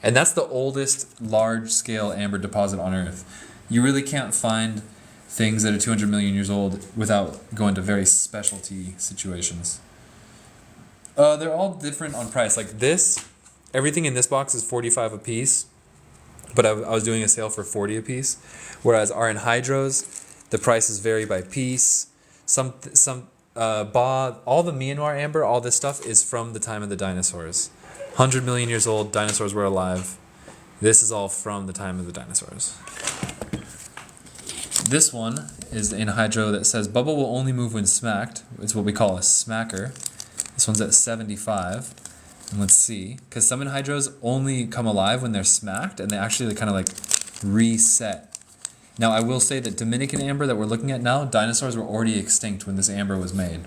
Speaker 2: And that's the oldest large-scale amber deposit on Earth. You really can't find things that are 200 million years old without going to very specialty situations. They're all different on price. Like this, everything in this box is 45 a piece, but I was doing a sale for 40 a piece. Whereas our anhydros, the prices vary by piece. All the Myanmar amber, all this stuff is from the time of the dinosaurs. 100 million years old, dinosaurs were alive. This is all from the time of the dinosaurs. This one is the anhydro that says bubble will only move when smacked. It's what we call a smacker. This one's at 75. And let's see, because some anhydros only come alive when they're smacked, and they actually kind of like reset. Now I will say that Dominican amber that we're looking at now, dinosaurs were already extinct when this amber was made.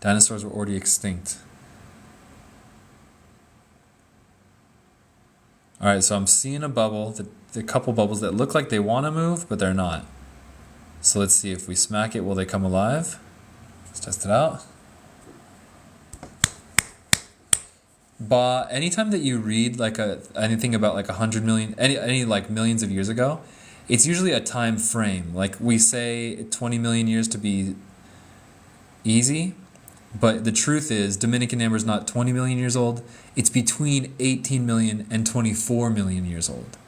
Speaker 2: Dinosaurs were already extinct. Alright, so I'm seeing a bubble, the couple bubbles that look like they want to move, but they're not. So let's see, if we smack it, will they come alive? Let's test it out. But anytime that you read like anything about like 100 million, any like millions of years ago, it's usually a time frame. Like we say 20 million years to be easy, but the truth is Dominican amber is not 20 million years old. It's between 18 million and 24 million years old.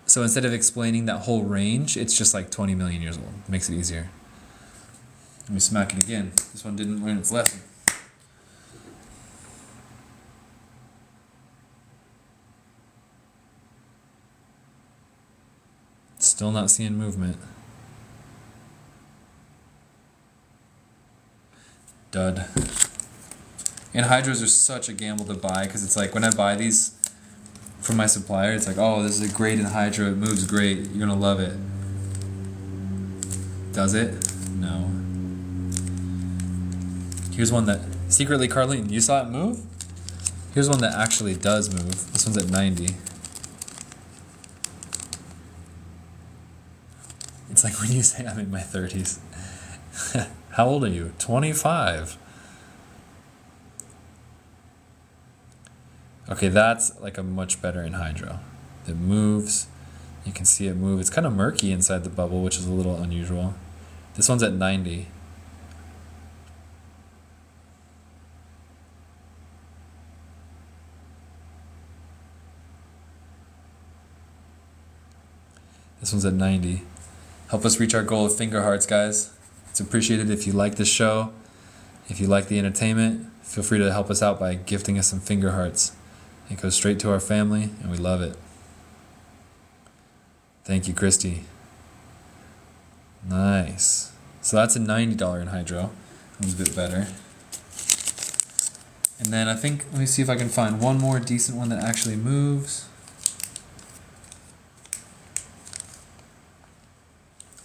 Speaker 2: So instead of explaining that whole range, it's just like 20 million years old. It makes it easier. Let me smack it again. This one didn't learn its lesson. Still not seeing movement. Dud. Anhydros are such a gamble to buy because it's like when I buy these from my supplier, it's like, oh, this is a great anhydro, it moves great, you're gonna love it. Does it? No. Here's one that, secretly, Carlene, you saw it move? Here's one that actually does move. This one's at 90. It's like when you say I'm in my 30s. How old are you? 25. Okay, that's like a much better anhydro. It moves. You can see it move. It's kind of murky inside the bubble, which is a little unusual. This one's at 90. This one's at 90. Help us reach our goal of finger hearts, guys. It's appreciated if you like this show. If you like the entertainment, feel free to help us out by gifting us some finger hearts. It goes straight to our family, and we love it. Thank you, Christy. Nice. So that's a $90 anhydro. That was a bit better. And then I think, let me see if I can find one more decent one that actually moves.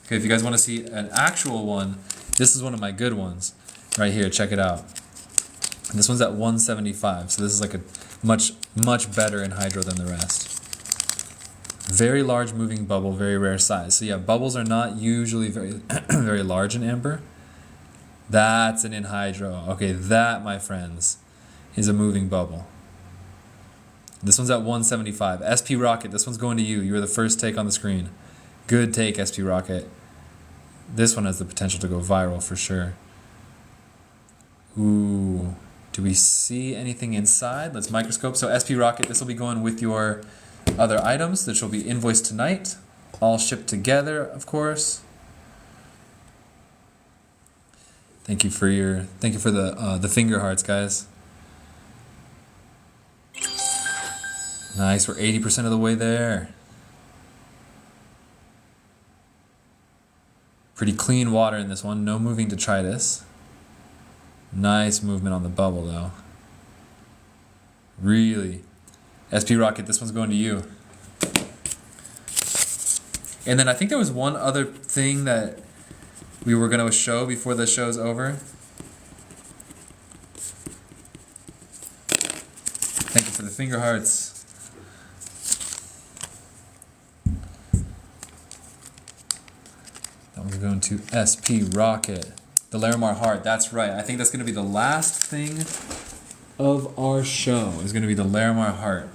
Speaker 2: Okay, if you guys want to see an actual one, this is one of my good ones. Right here, check it out. This one's at 175, so this is like a much better anhydro than the rest. Very large moving bubble, very rare size. So yeah, bubbles are not usually very very large in amber. That's an anhydro. Okay, that, my friends, is a moving bubble. This one's at 175. SP Rocket, this one's going to you. You were the first take on the screen. Good take, SP Rocket. This one has the potential to go viral for sure. Ooh,
Speaker 1: Do we see anything inside? Let's microscope. So SP Rocket, this will be going with your other items that will be invoiced tonight. All shipped together, of course. Thank you for the finger hearts, guys. Nice, we're 80% of the way there. Pretty clean water in this one, no moving detritus. Nice movement on the bubble though. Really. SP Rocket, this one's going to you. And then I think there was one other thing that we were going to show before the show's over. Thank you for the finger hearts. That one's going to SP Rocket. The Larimar heart, that's right. I think that's going to be the last thing of our show. Is going to be the Larimar heart.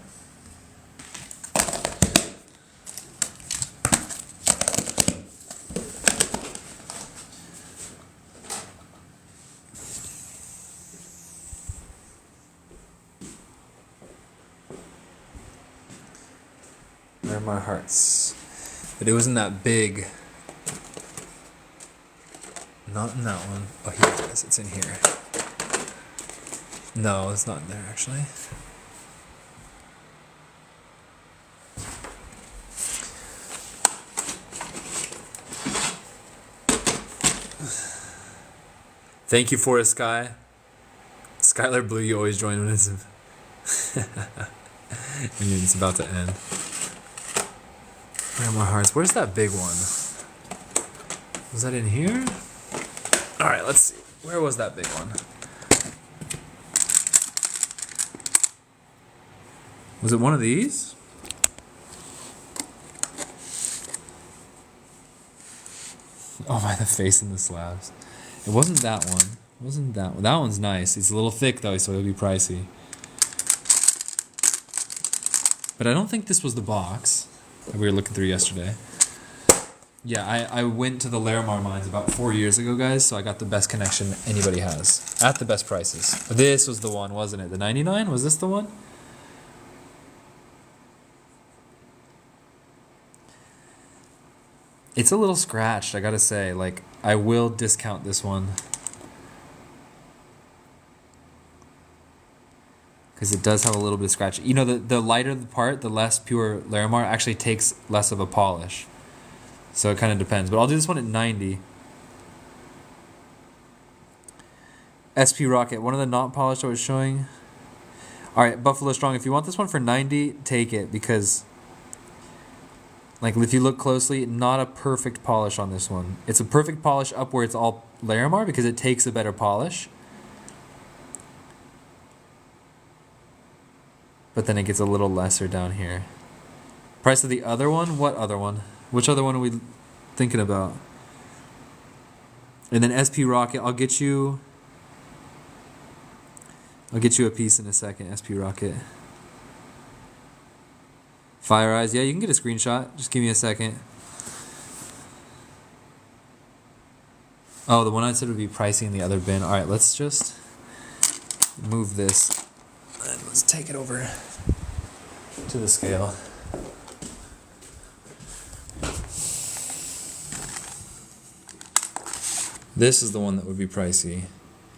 Speaker 1: Larimar hearts. But it wasn't that big. Not in that one. Oh, here it is. It's in here. No, it's not in there, actually. Thank you, Forest Sky. Skylar Blue, you always join when it's about to end. Where are my hearts? Where's that big one? Was that in here? Alright, let's see. Where was that big one? Was it one of these? Oh my, the face in the slabs. It wasn't that one. It wasn't that one. That one's nice. It's a little thick though, so it'll be pricey. But I don't think this was the box that we were looking through yesterday. Yeah, I went to the Larimar mines about 4 years ago, guys, so I got the best connection anybody has. At the best prices. This was the one, wasn't it? The 99? Was this the one? It's a little scratched, I gotta say. Like, I will discount this one. Because it does have a little bit of scratch. You know, the lighter the part, the less pure Larimar actually takes less of a polish. So it kind of depends. But I'll do this one at 90. SP Rocket, one of the not polished I was showing. Alright, Buffalo Strong, if you want this one for 90, take it. Because, like, if you look closely, not a perfect polish on this one. It's a perfect polish up where it's all Larimar because it takes a better polish. But then it gets a little lesser down here. Price of the other one? What other one? Which other one are we thinking about? And then SP Rocket, I'll get you a piece in a second, SP Rocket. Fire Eyes, yeah, you can get a screenshot. Just give me a second. Oh, the one I said would be pricey in the other bin. Alright, let's just move this. And let's take it over to the scale. This is the one that would be pricey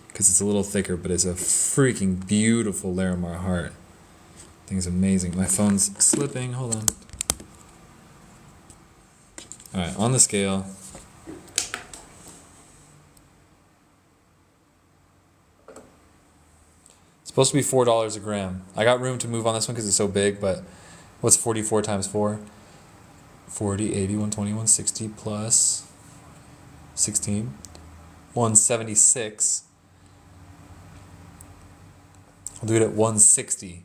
Speaker 1: because it's a little thicker, but it's a freaking beautiful Larimar heart. Thing's amazing. My phone's slipping. Hold on. Alright, on the scale. It's supposed to be $4 a gram. I got room to move on this one because it's so big, but what's 44 times 4? 40, 80, 120, 160 plus 16. 176. I'll do it at 160.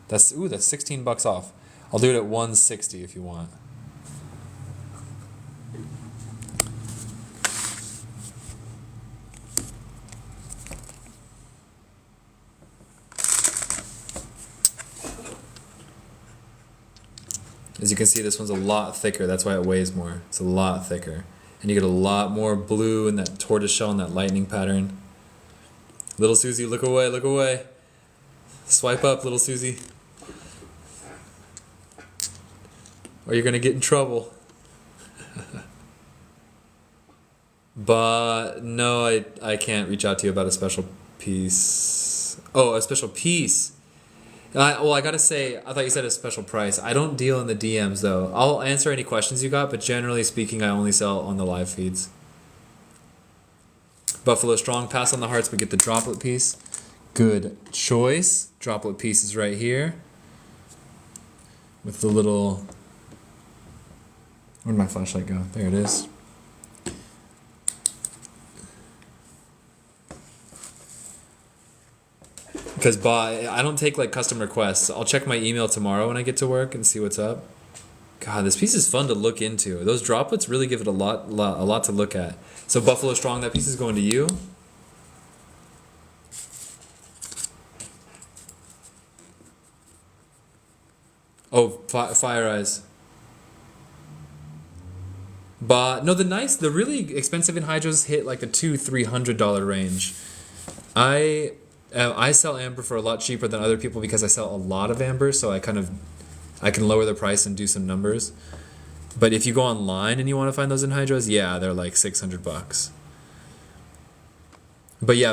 Speaker 1: That's 16 bucks off. I'll do it at 160 if you want. As you can see, this one's a lot thicker. That's why it weighs more. It's a lot thicker. And you get a lot more blue in that tortoiseshell and that lightning pattern. Little Susie, look away, look away. Swipe up, little Susie. Or you're gonna get in trouble. But no, I can't reach out to you about a special piece. Oh, a special piece. Well, I gotta say, I thought you said a special price. I don't deal in the DMs though. I'll answer any questions you got, but generally speaking, I only sell on the live feeds. Buffalo Strong, pass on the hearts, but get the droplet piece. Good choice. Droplet piece is right here. With the little... Where'd my flashlight go? There it is. Because I don't take like custom requests. I'll check my email tomorrow when I get to work and see what's up. God, this piece is fun to look into. Those droplets really give it a lot to look at. So Buffalo Strong, that piece is going to you. Oh, Fire Eyes. But no, the really expensive anhydrous hit like the $200-300 range. I sell amber for a lot cheaper than other people because I sell a lot of amber, so I can lower the price and do some numbers. But if you go online and you want to find those anhydrous, yeah, they're like $600. But yeah,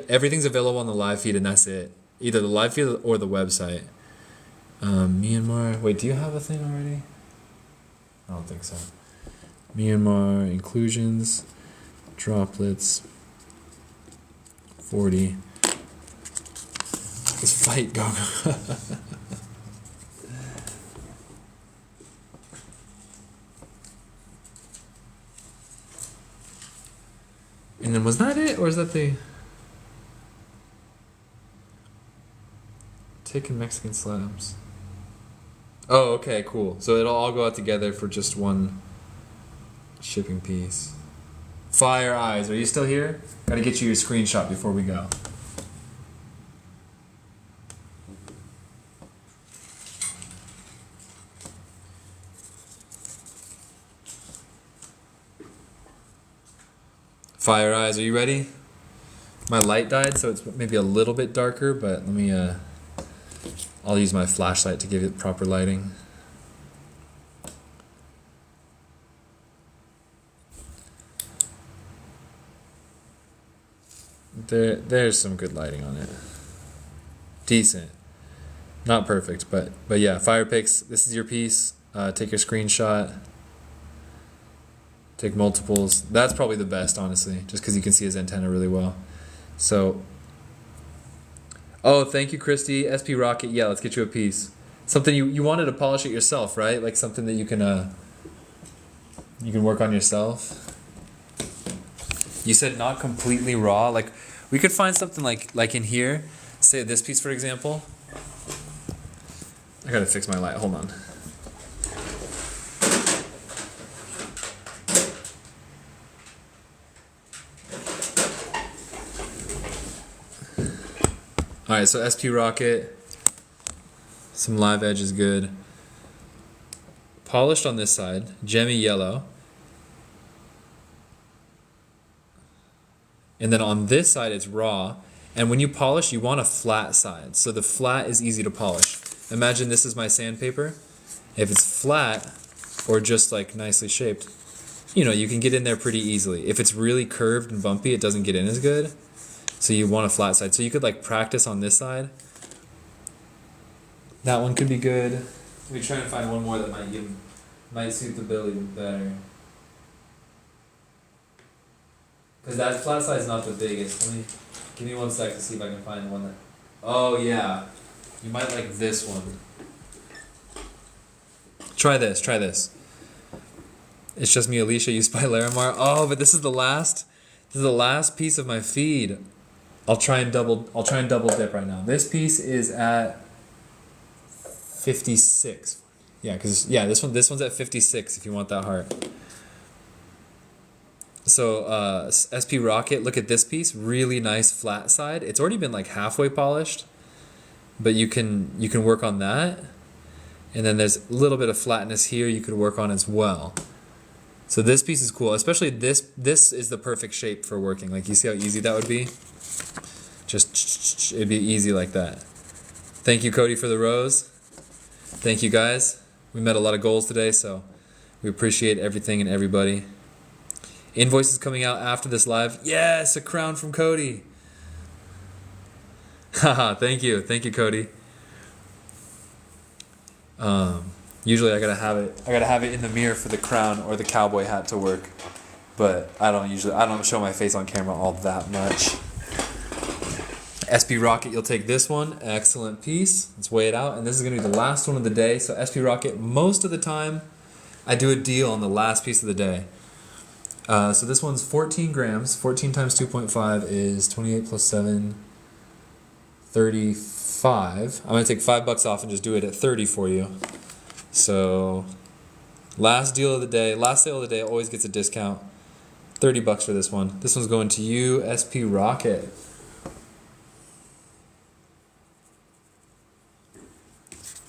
Speaker 1: everything's available on the live feed, and that's it. Either the live feed or the website. Myanmar. Wait, do you have a thing already? I don't think so. Myanmar inclusions, droplets. 40. Let's fight, go. And then was that it, or is that the taking Mexican slabs? Oh, okay, cool. So it'll all go out together for just one shipping piece. Fire Eyes, are you still here? Gotta get you your screenshot before we go. Fire Eyes, are you ready? My light died, so it's maybe a little bit darker, but let me, I'll use my flashlight to give it proper lighting. There's some good lighting on it. Decent. Not perfect, but yeah, Fire Picks, this is your piece. Take your screenshot. Take multiples. That's probably the best, honestly, just because you can see his antenna really well. So, oh, thank you, Christy. SP Rocket, yeah, let's get you a piece. Something you wanted to polish it yourself, right? Like something that you can work on yourself. You said not completely raw. Like we could find something like in here. Say this piece, for example. I gotta fix my light. Hold on. All right, so SP Rocket. Some live edge is good. Polished on this side. Gemmy yellow. And then on this side it's raw, and when you polish you want a flat side, so the flat is easy to polish. Imagine this is my sandpaper. If it's flat or just like nicely shaped, you can get in there pretty easily. If it's really curved and bumpy, it doesn't get in as good, so you want a flat side. So you could like practice on this side. That one could be good. Let me try and find one more that might suit the bill even better. Because that flat side is not the biggest. Give me 1 sec to see if I can find one that... Oh, yeah. You might like this one. Try this. It's Just Me, Alicia, used by Larimar. Oh, but this is the last piece of my feed. I'll try and double dip right now. This piece is at 56. Yeah, this one's at 56 if you want that heart. So SP Rocket, look at this piece, really nice flat side. It's already been like halfway polished, but you can work on that. And then there's a little bit of flatness here you could work on as well.
Speaker 2: So this piece is cool, especially this is the perfect shape for working. Like you see how easy that would be? Just it'd be easy like that. Thank you, Cody, for the rose. Thank you, guys. We met a lot of goals today, so we appreciate everything and everybody. Invoices coming out after this live. Yes, a crown from Cody. Haha, thank you, Cody. Usually I gotta have it in the mirror for the crown or the cowboy hat to work, but I don't show my face on camera all that much. SP Rocket, you'll take this one. Excellent piece. Let's weigh it out, and this is gonna be the last one of the day. So SP Rocket, most of the time, I do a deal on the last piece of the day. So this one's 14 grams. 14 times 2.5 is 28 plus 7. 35. I'm gonna take $5 off and just do it at 30 for you. So last sale of the day always gets a discount. $30 for this one. This one's going to you, SP Rocket.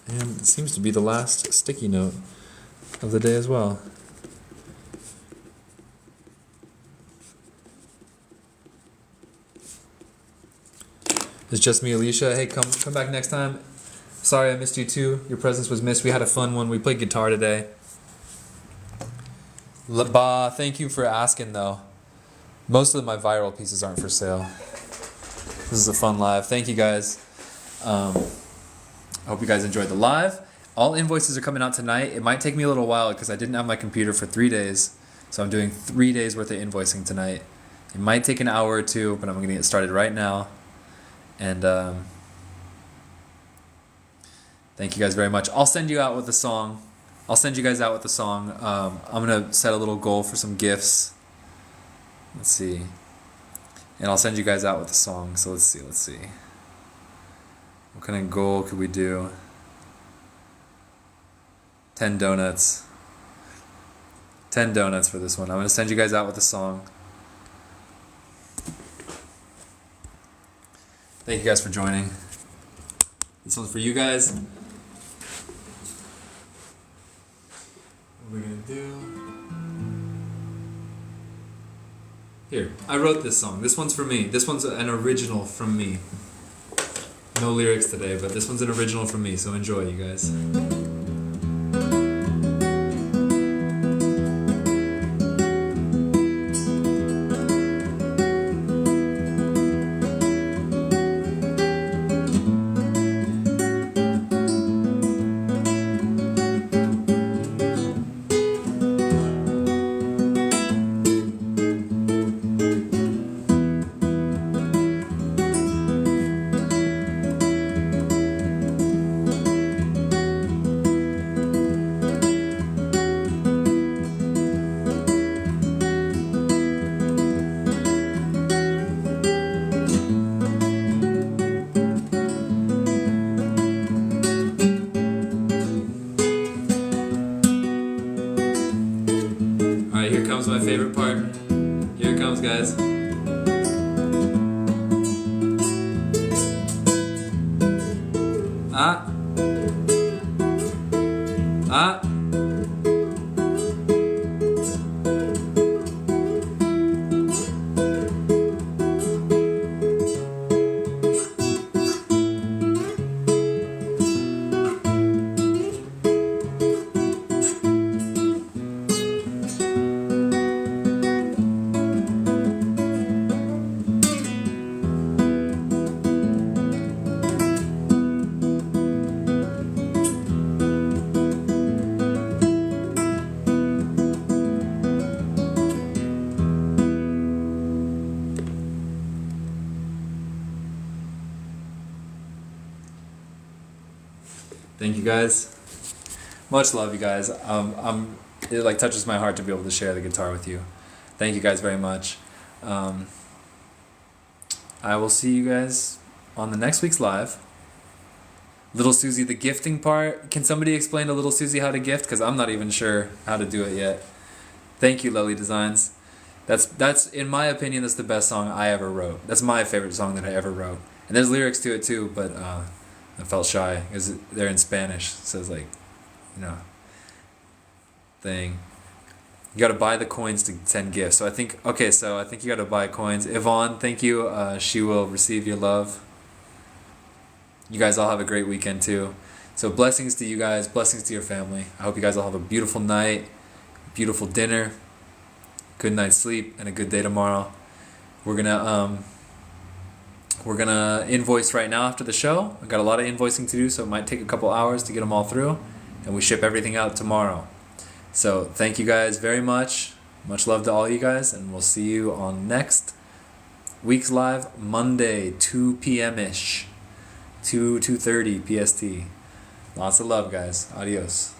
Speaker 2: And it seems to be the last sticky note of the day as well. It's just me, Alicia. Hey, come back next time. Sorry I missed you too. Your presence was missed. We had a fun one. We played guitar today. Ba, thank you for asking though. Most of my viral pieces aren't for sale. This is a fun live. Thank you guys. I hope you guys enjoyed the live. All invoices are coming out tonight. It might take me a little while because I didn't have my computer for 3 days. So I'm doing 3 days worth of invoicing tonight. It might take an hour or two, but I'm going to get started right now. And thank you guys very much. I'll send you out with a song. I'm gonna set a little goal for some gifts. Let's see. And I'll send you guys out with a song. So let's see. What kind of goal could we do? 10 donuts. 10 donuts for this one. I'm gonna send you guys out with a song. Thank you guys for joining. This one's for you guys. What are we gonna do? Here, I wrote this song. This one's for me. This one's an original from me. No lyrics today, but this one's an original from me, so enjoy, you guys. My favorite part. Here it comes, guys. Ah. Thank you guys. Much love, you guys. It like touches my heart to be able to share the guitar with you. Thank you guys very much. I will see you guys on the next week's live. Little Susie, the gifting part. Can somebody explain to Little Susie how to gift? Because I'm not even sure how to do it yet. Thank you, Lely Designs. That's in my opinion, that's the best song I ever wrote. That's my favorite song that I ever wrote. And there's lyrics to it too, but I felt shy because they're in Spanish. So it's like, thing.
Speaker 1: You got to buy the coins to send gifts. So I think you got to buy coins. Yvonne, thank you. She will receive your love. You guys all have a great weekend too. So blessings to you guys, blessings to your family. I hope you guys all have a beautiful night, beautiful dinner, good night's sleep, and a good day tomorrow. We're gonna invoice right now after the show. I've got a lot of invoicing to do, so it might take a couple hours to get them all through, and we ship everything out tomorrow. So thank you guys very much. Much love to all you guys, and we'll see you on next week's live, Monday, 2 p.m. ish, 2:30 PST. Lots of love, guys. Adios.